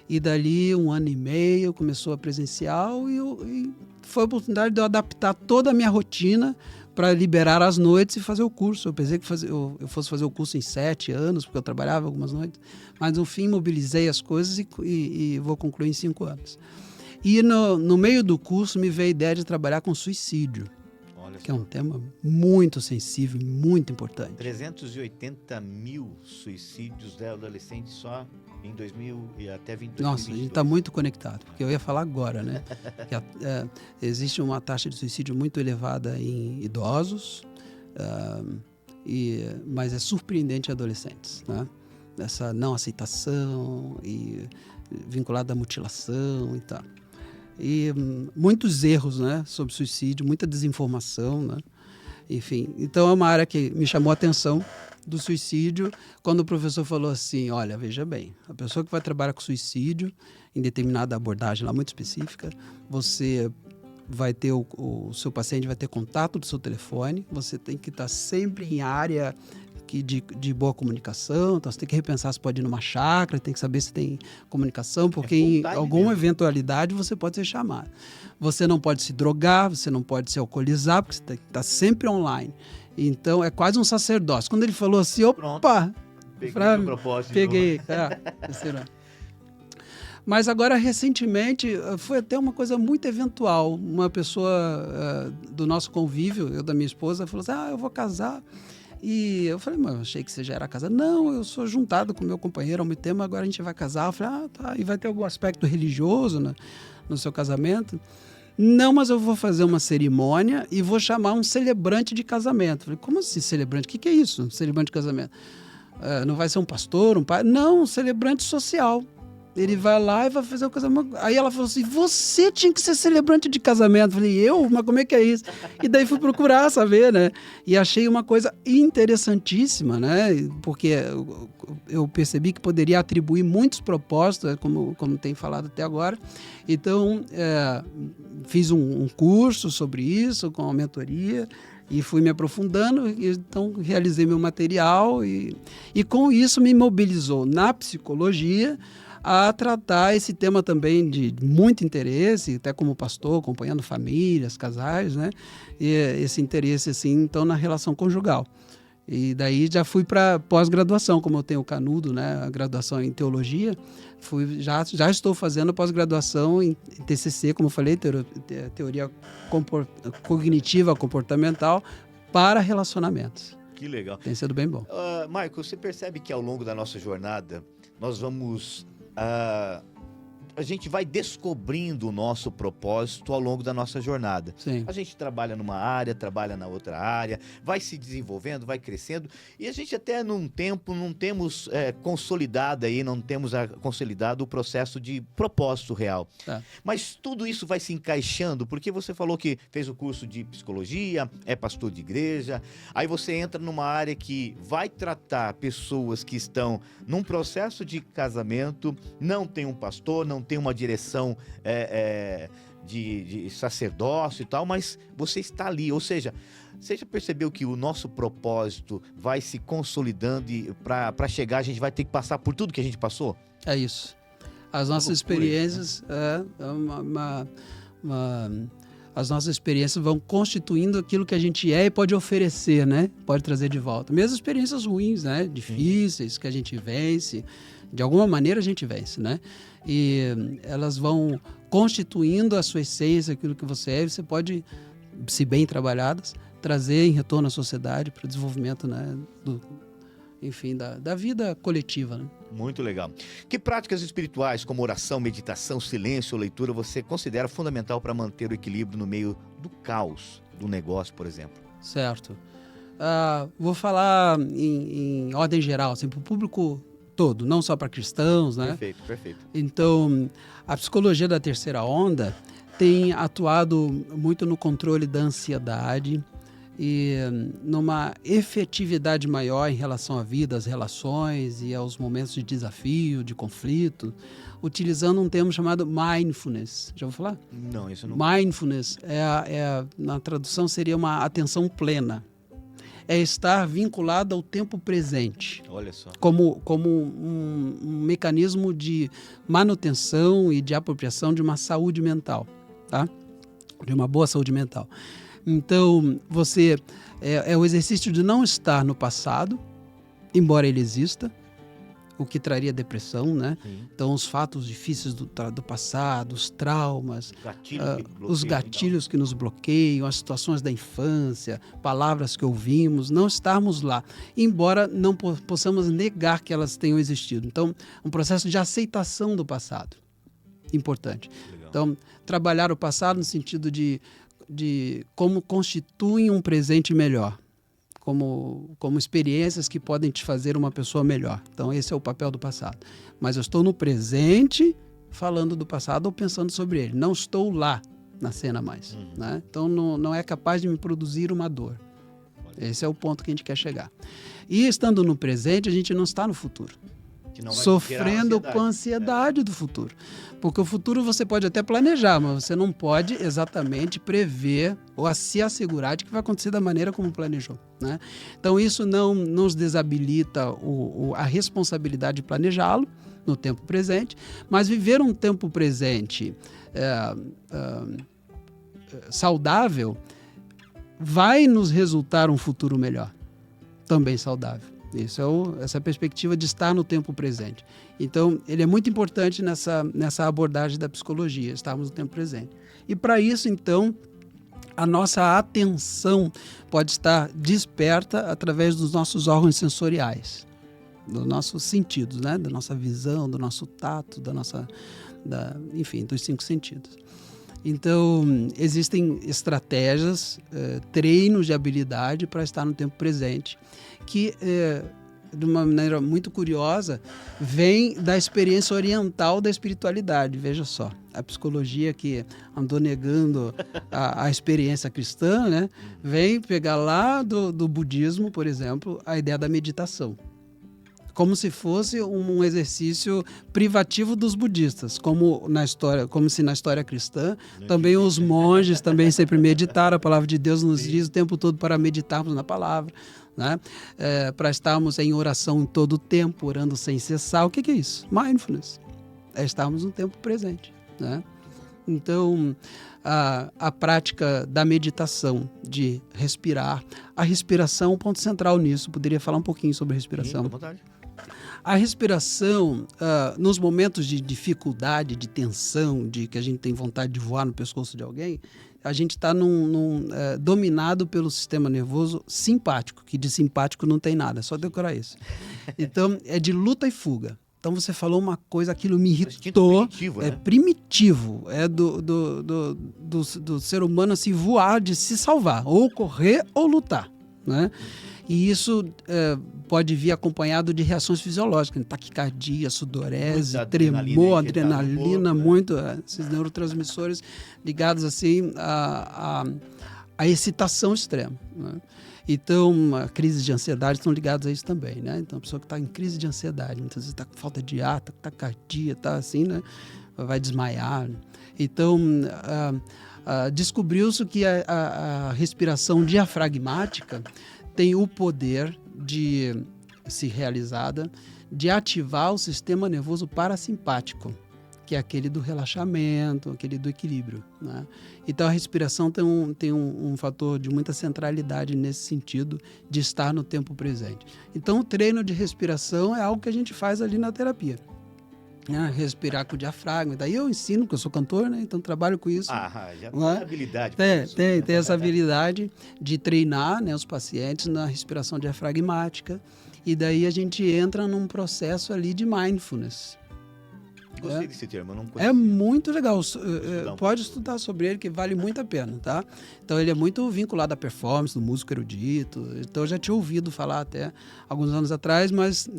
E dali 1 ano e meio começou a presencial e foi a oportunidade de eu adaptar toda a minha rotina para liberar as noites e fazer o curso. Eu pensei que eu fosse fazer o curso em 7 anos, porque eu trabalhava algumas noites, mas no fim mobilizei as coisas e vou concluir em 5 anos. E no meio do curso me veio a ideia de trabalhar com suicídio, que é um tema muito sensível, muito importante. 380 mil suicídios de adolescentes só em 2000 e até 2022. Nossa, a gente está muito conectado, porque eu ia falar agora, né? Que existe uma taxa de suicídio muito elevada em idosos, mas é surpreendente em adolescentes, né? Essa não aceitação e vinculada à mutilação e tal. E muitos erros, né, sobre suicídio, muita desinformação, né? Enfim, então é uma área que me chamou a atenção do suicídio, quando o professor falou assim, olha, veja bem, a pessoa que vai trabalhar com suicídio, em determinada abordagem lá muito específica, você vai ter o seu paciente vai ter contato do seu telefone, você tem que estar sempre em área de boa comunicação, então você tem que repensar se pode ir numa chácara, tem que saber se tem comunicação, porque em alguma eventualidade você pode ser chamado. Você não pode se drogar, você não pode se alcoolizar, porque você tem que estar sempre online. Então é quase um sacerdócio. Quando ele falou assim, opa! Peguei o propósito. Peguei, Mas agora, recentemente, foi até uma coisa muito eventual. Uma pessoa do nosso convívio, eu da minha esposa, falou assim, eu vou casar. E eu falei, mas eu achei que você já era casado. Não, eu sou juntado com meu companheiro há muito tempo, agora a gente vai casar. Eu falei, tá, e vai ter algum aspecto religioso no seu casamento? Não, mas eu vou fazer uma cerimônia e vou chamar um celebrante de casamento. Eu falei, como assim celebrante? O que é isso, um celebrante de casamento? Não vai ser um pastor, um pai? Não, um celebrante social. Ele vai lá e vai fazer o casamento. Aí ela falou assim, você tinha que ser celebrante de casamento. Eu falei, eu? Mas como é que é isso? E daí fui procurar saber, né? E achei uma coisa interessantíssima, né? Porque eu percebi que poderia atribuir muitos propósitos, como tem falado até agora. Então, fiz um curso sobre isso, com uma mentoria, e fui me aprofundando, então realizei meu material e com isso me mobilizou na psicologia a tratar esse tema também de muito interesse, até como pastor, acompanhando famílias, casais, né? E esse interesse, assim, então, na relação conjugal. E daí já fui para pós-graduação, como eu tenho o canudo, né? A graduação em teologia, já estou fazendo pós-graduação em TCC, como eu falei, teoria cognitiva comportamental para relacionamentos. Que legal. Tem sido bem bom. Michael, você percebe que ao longo da nossa jornada, nós vamos... a gente vai descobrindo o nosso propósito ao longo da nossa jornada. Sim. A gente trabalha numa área, trabalha na outra área, vai se desenvolvendo, vai crescendo, e a gente até num tempo não temos consolidado o processo de propósito real. Tá. Mas tudo isso vai se encaixando, porque você falou que fez o curso de psicologia, é pastor de igreja, aí você entra numa área que vai tratar pessoas que estão num processo de casamento, não tem um pastor, não tem uma direção de sacerdócio e tal, mas você está ali, ou seja, você já percebeu que o nosso propósito vai se consolidando e para chegar a gente vai ter que passar por tudo que a gente passou? É isso. As nossas experiências, as nossas experiências vão constituindo aquilo que a gente é e pode oferecer, né? Pode trazer de volta. Mesmo experiências ruins, né? Difíceis, que a gente vence. De alguma maneira a gente vence, né? E elas vão constituindo a sua essência, aquilo que você é, e você pode, se bem trabalhadas, trazer em retorno à sociedade para o desenvolvimento, né, da vida coletiva, né? Muito legal. Que práticas espirituais, como oração, meditação, silêncio ou leitura, você considera fundamental para manter o equilíbrio no meio do caos do negócio, por exemplo? Certo. Vou falar em ordem geral, assim, para o público todo, não só para cristãos, né? Perfeito, perfeito. Então, a psicologia da terceira onda tem atuado muito no controle da ansiedade e numa efetividade maior em relação à vida, às relações e aos momentos de desafio, de conflito, utilizando um termo chamado mindfulness. Já ouviu falar? Não, isso não. Mindfulness na tradução seria uma atenção plena. É estar vinculado ao tempo presente. Olha só. Como um mecanismo de manutenção e de apropriação de uma saúde mental, tá? De uma boa saúde mental. Então, você é o exercício de não estar no passado, embora ele exista, o que traria depressão, né? Sim. Então, os fatos difíceis do passado, os traumas, os gatilhos que nos bloqueiam, as situações da infância, palavras que ouvimos, não estarmos lá, embora não possamos negar que elas tenham existido. Então, um processo de aceitação do passado, importante. Legal. Então, trabalhar o passado no sentido de como constituem um presente melhor. Como experiências que podem te fazer uma pessoa melhor. Então, esse é o papel do passado. Mas eu estou no presente falando do passado ou pensando sobre ele. Não estou lá na cena mais. Né? Então não é capaz de me produzir uma dor. Esse é o ponto que a gente quer chegar. E estando no presente, a gente não está no futuro. Sofrendo com a ansiedade do futuro. Porque o futuro você pode até planejar, mas você não pode exatamente prever ou se assegurar de que vai acontecer da maneira como planejou. Né? Então isso não nos desabilita a responsabilidade de planejá-lo no tempo presente, mas viver um tempo presente saudável vai nos resultar um futuro melhor, também saudável. Essa perspectiva de estar no tempo presente. Então, ele é muito importante nessa abordagem da psicologia, estarmos no tempo presente. E para isso, então, a nossa atenção pode estar desperta através dos nossos órgãos sensoriais, dos nossos sentidos, né? Da nossa visão, do nosso tato, enfim, dos 5 sentidos. Então, existem estratégias, treinos de habilidade para estar no tempo presente, que, de uma maneira muito curiosa, vem da experiência oriental da espiritualidade. Veja só, a psicologia que andou negando a experiência cristã, né, vem pegar lá do budismo, por exemplo, a ideia da meditação. Como se fosse um exercício privativo dos budistas, como se na história cristã também os monges também sempre meditaram. A palavra de Deus nos diz o tempo todo para meditarmos na palavra, né? Para estarmos em oração em todo o tempo, orando sem cessar. O que é isso? Mindfulness. É estarmos no tempo presente, né? Então, a prática da meditação, de respirar, a respiração é um ponto central nisso. Poderia falar um pouquinho sobre a respiração. Sim, com vontade. A respiração, nos momentos de dificuldade, de tensão, de que a gente tem vontade de voar no pescoço de alguém, a gente está dominado pelo sistema nervoso simpático, que de simpático não tem nada, é só decorar isso. Então, é de luta e fuga. Então, você falou uma coisa, aquilo me irritou. Primitivo, né? É primitivo, é do ser humano assim, voar, de se salvar, ou correr ou lutar, né? E isso pode vir acompanhado de reações fisiológicas, taquicardia, sudorese, tremor, adrenalina, esses neurotransmissores ligados assim à excitação extrema. Né? Então, a crise de ansiedade estão ligadas a isso também, né? Então, a pessoa que está em crise de ansiedade, muitas vezes está com falta de ar, está com taquicardia, está assim, né? Vai desmaiar. Então, descobriu-se que a respiração diafragmática tem o poder de, se realizada, de ativar o sistema nervoso parasimpático, que é aquele do relaxamento, aquele do equilíbrio. Né? Então, a respiração tem um fator de muita centralidade nesse sentido de estar no tempo presente. Então, o treino de respiração é algo que a gente faz ali na terapia. Respirar com o diafragma. Daí eu ensino, porque eu sou cantor, né? Então trabalho com isso. Já tem habilidade. Tem essa habilidade de treinar, né, os pacientes na respiração diafragmática. E daí a gente entra num processo ali de mindfulness. Gostei desse termo, eu não conhecia. É muito legal. Pode estudar sobre ele, que vale muito a pena, tá? Então, ele é muito vinculado à performance do músico erudito. Então, eu já tinha ouvido falar até alguns anos atrás, mas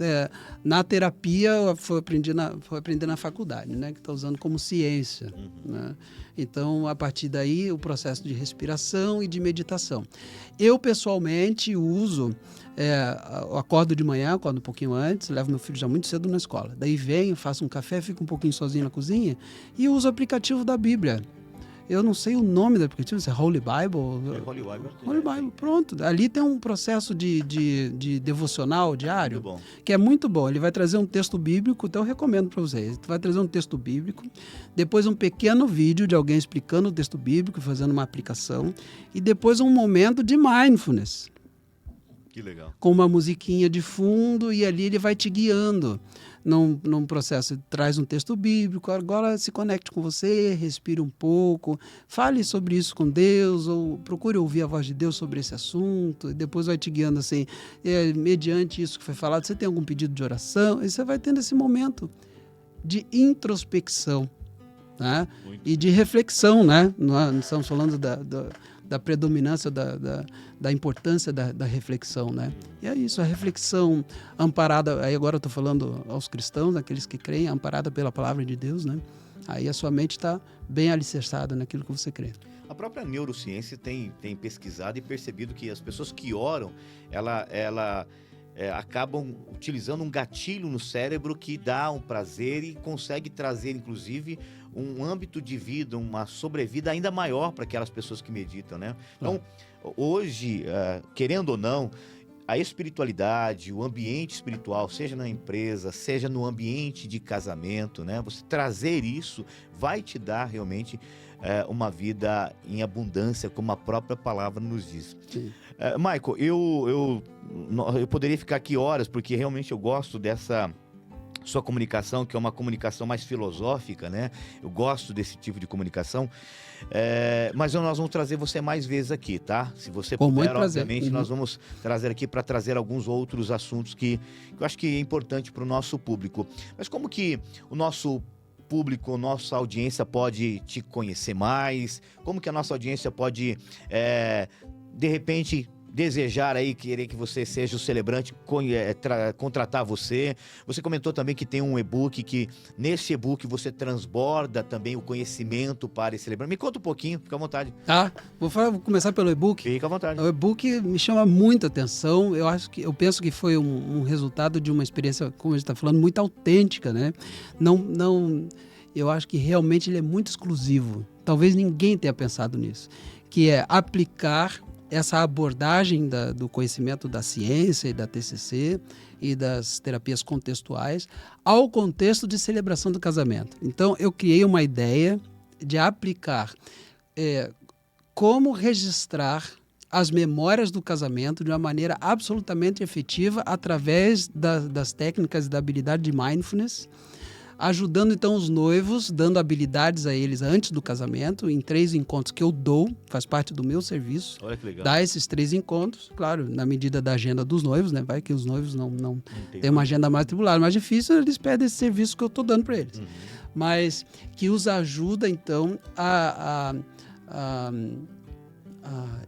na terapia foi aprender na faculdade, né? Que está usando como ciência, né? Então, a partir daí, o processo de respiração e de meditação. Eu, pessoalmente, uso... eu acordo de manhã, acordo um pouquinho antes, levo meu filho já muito cedo na escola. Daí venho, faço um café, fico um pouquinho sozinho na cozinha e uso o aplicativo da Bíblia. Eu não sei o nome do aplicativo, se é Holy Bible. Holy Bible, pronto. Ali tem um processo de devocional diário, que é muito bom. Ele vai trazer um texto bíblico, então eu recomendo para vocês. Ele vai trazer um texto bíblico, depois um pequeno vídeo de alguém explicando o texto bíblico, fazendo uma aplicação, e depois um momento de mindfulness. Que legal. Com uma musiquinha de fundo, e ali ele vai te guiando num processo. Ele traz um texto bíblico, agora se conecte com você, respire um pouco, fale sobre isso com Deus, ou procure ouvir a voz de Deus sobre esse assunto, e depois vai te guiando assim, mediante isso que foi falado, você tem algum pedido de oração? E você vai tendo esse momento de introspecção, né? E de reflexão, né? Nós estamos falando da predominância, da importância da reflexão, né? E é isso, a reflexão amparada, aí agora eu estou falando aos cristãos, aqueles que creem, amparada pela palavra de Deus, né? Aí a sua mente está bem alicerçada naquilo que você crê. A própria neurociência tem pesquisado e percebido que as pessoas que oram, ela acabam utilizando um gatilho no cérebro que dá um prazer e consegue trazer, inclusive, um âmbito de vida, uma sobrevida ainda maior para aquelas pessoas que meditam, né? Então, hoje, querendo ou não, a espiritualidade, o ambiente espiritual, seja na empresa, seja no ambiente de casamento, né? Você trazer isso vai te dar realmente uma vida em abundância, como a própria palavra nos diz. Michael, eu poderia ficar aqui horas, porque realmente eu gosto dessa sua comunicação, que é uma comunicação mais filosófica, né? Eu gosto desse tipo de comunicação, mas nós vamos trazer você mais vezes aqui, tá? Se você puder, obviamente, nós vamos trazer aqui para trazer alguns outros assuntos que eu acho que é importante para o nosso público. Mas como que o nosso público, nossa audiência pode te conhecer mais? Como que a nossa audiência pode, de repente, desejar aí, querer que você seja o celebrante, contratar você? Você comentou também que tem um e-book, que nesse e-book você transborda também o conhecimento para esse celebrante. Me conta um pouquinho, fica à vontade. Tá, vou começar pelo e-book. Fica à vontade. O e-book me chama muita atenção. Eu penso que foi um resultado de uma experiência, como a gente está falando, muito autêntica, né? Eu acho que realmente ele é muito exclusivo. Talvez ninguém tenha pensado nisso, que é aplicar essa abordagem do conhecimento da ciência e da TCC e das terapias contextuais ao contexto de celebração do casamento. Então, eu criei uma ideia de aplicar como registrar as memórias do casamento de uma maneira absolutamente efetiva através das técnicas e da habilidade de mindfulness, ajudando então os noivos, dando habilidades a eles antes do casamento, em 3 encontros que eu dou, faz parte do meu serviço. Olha que legal. Dar esses 3 encontros, claro, na medida da agenda dos noivos, né? Vai que os noivos não têm uma agenda mais atribulada, mais difícil, eles pedem esse serviço que eu estou dando para eles. Mas que os ajuda então a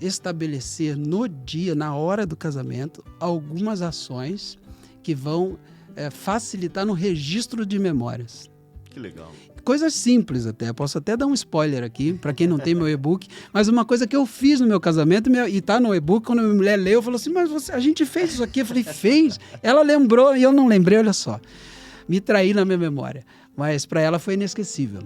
estabelecer no dia, na hora do casamento, algumas ações que vão facilitar no registro de memórias. Que legal. Coisas simples até, posso até dar um spoiler aqui, para quem não tem meu e-book, mas uma coisa que eu fiz no meu casamento, e tá no e-book, quando a minha mulher leu, falou assim, mas a gente fez isso aqui, eu falei, fez? Ela lembrou e eu não lembrei, olha só. Me traí na minha memória, mas para ela foi inesquecível.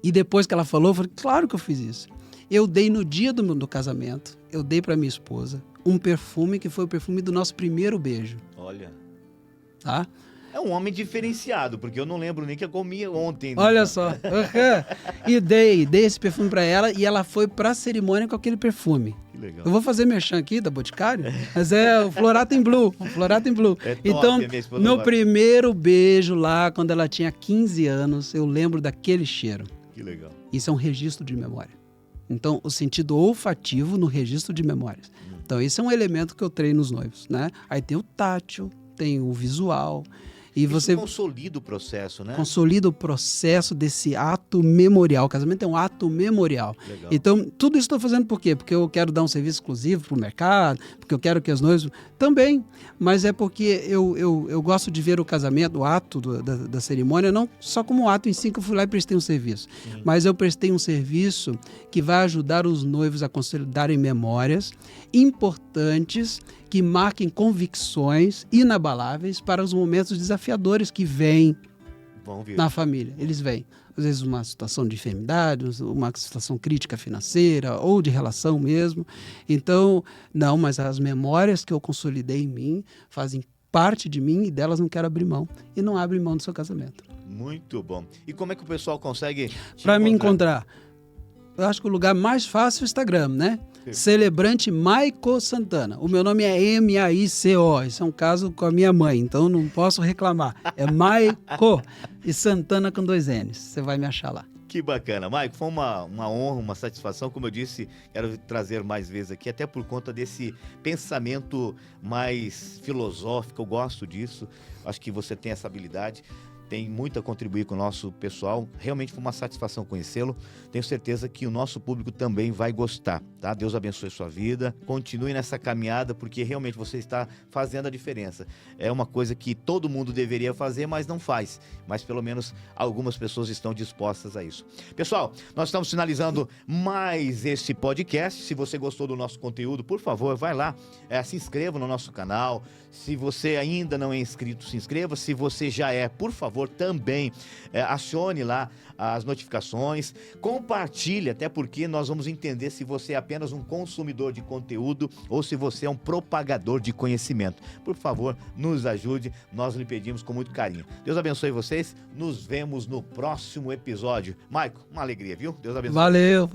E depois que ela falou, eu falei, claro que eu fiz isso. Eu dei no dia do casamento, eu dei para minha esposa um perfume que foi o perfume do nosso primeiro beijo. Olha. Tá? É um homem diferenciado, porque eu não lembro nem que eu comia ontem. Né? Olha só. E dei esse perfume para ela e ela foi para a cerimônia com aquele perfume. Que legal. Eu vou fazer merchan aqui da Boticário, mas é o Florato em Blue. O Florato em Blue. É top, então, no vai. primeiro beijo lá, quando ela tinha 15 anos, eu lembro daquele cheiro. Que legal. Isso é um registro de memória. Então, o sentido olfativo no registro de memórias. Então, esse é um elemento que eu treino nos noivos, né? Aí tem o tátil, tem o visual. E você consolida o processo, né? Consolida o processo desse ato memorial. O casamento é um ato memorial. Legal. Então, tudo isso estou fazendo por quê? Porque eu quero dar um serviço exclusivo para o mercado, porque eu quero que os noivos... Também, mas é porque eu gosto de ver o casamento, o ato da cerimônia, não só como um ato em si que eu fui lá e prestei um serviço. Sim. Mas eu prestei um serviço que vai ajudar os noivos a consolidarem memórias importantes que marquem convicções inabaláveis para os momentos desafiadores que vêm na família. Eles vêm. Às vezes uma situação de enfermidade, uma situação crítica financeira ou de relação mesmo. Então, não, mas as memórias que eu consolidei em mim fazem parte de mim e delas não quero abrir mão. E não abre mão do seu casamento. Muito bom. E como é que o pessoal consegue para me encontrar? Eu acho que o lugar mais fácil é o Instagram, né? Celebrante Maico Santana. O meu nome é M-A-I-C-O. Isso é um caso com a minha mãe, então não posso reclamar. É Maico e Santana com 2 N's. Você vai me achar lá. Que bacana. Maico, foi uma honra, uma satisfação. Como eu disse, quero trazer mais vezes aqui, até por conta desse pensamento mais filosófico. Eu gosto disso. Acho que você tem essa habilidade. tem muito a contribuir com o nosso pessoal. Realmente foi uma satisfação conhecê-lo. Tenho certeza que o nosso público também vai gostar, tá? Deus abençoe sua vida. Continue nessa caminhada, porque realmente você está fazendo a diferença. É uma coisa que todo mundo deveria fazer, mas não faz. Mas pelo menos algumas pessoas estão dispostas a isso. Pessoal, nós estamos finalizando mais esse podcast. Se você gostou do nosso conteúdo, por favor, vai lá, se inscreva no nosso canal. Se você ainda não é inscrito, se inscreva. Se você já é, por favor, também acione lá as notificações, compartilhe, até porque nós vamos entender se você é apenas um consumidor de conteúdo ou se você é um propagador de conhecimento. Por favor, nos ajude, nós lhe pedimos com muito carinho. Deus abençoe vocês, nos vemos no próximo episódio. Maico, uma alegria, viu? Deus abençoe. Valeu.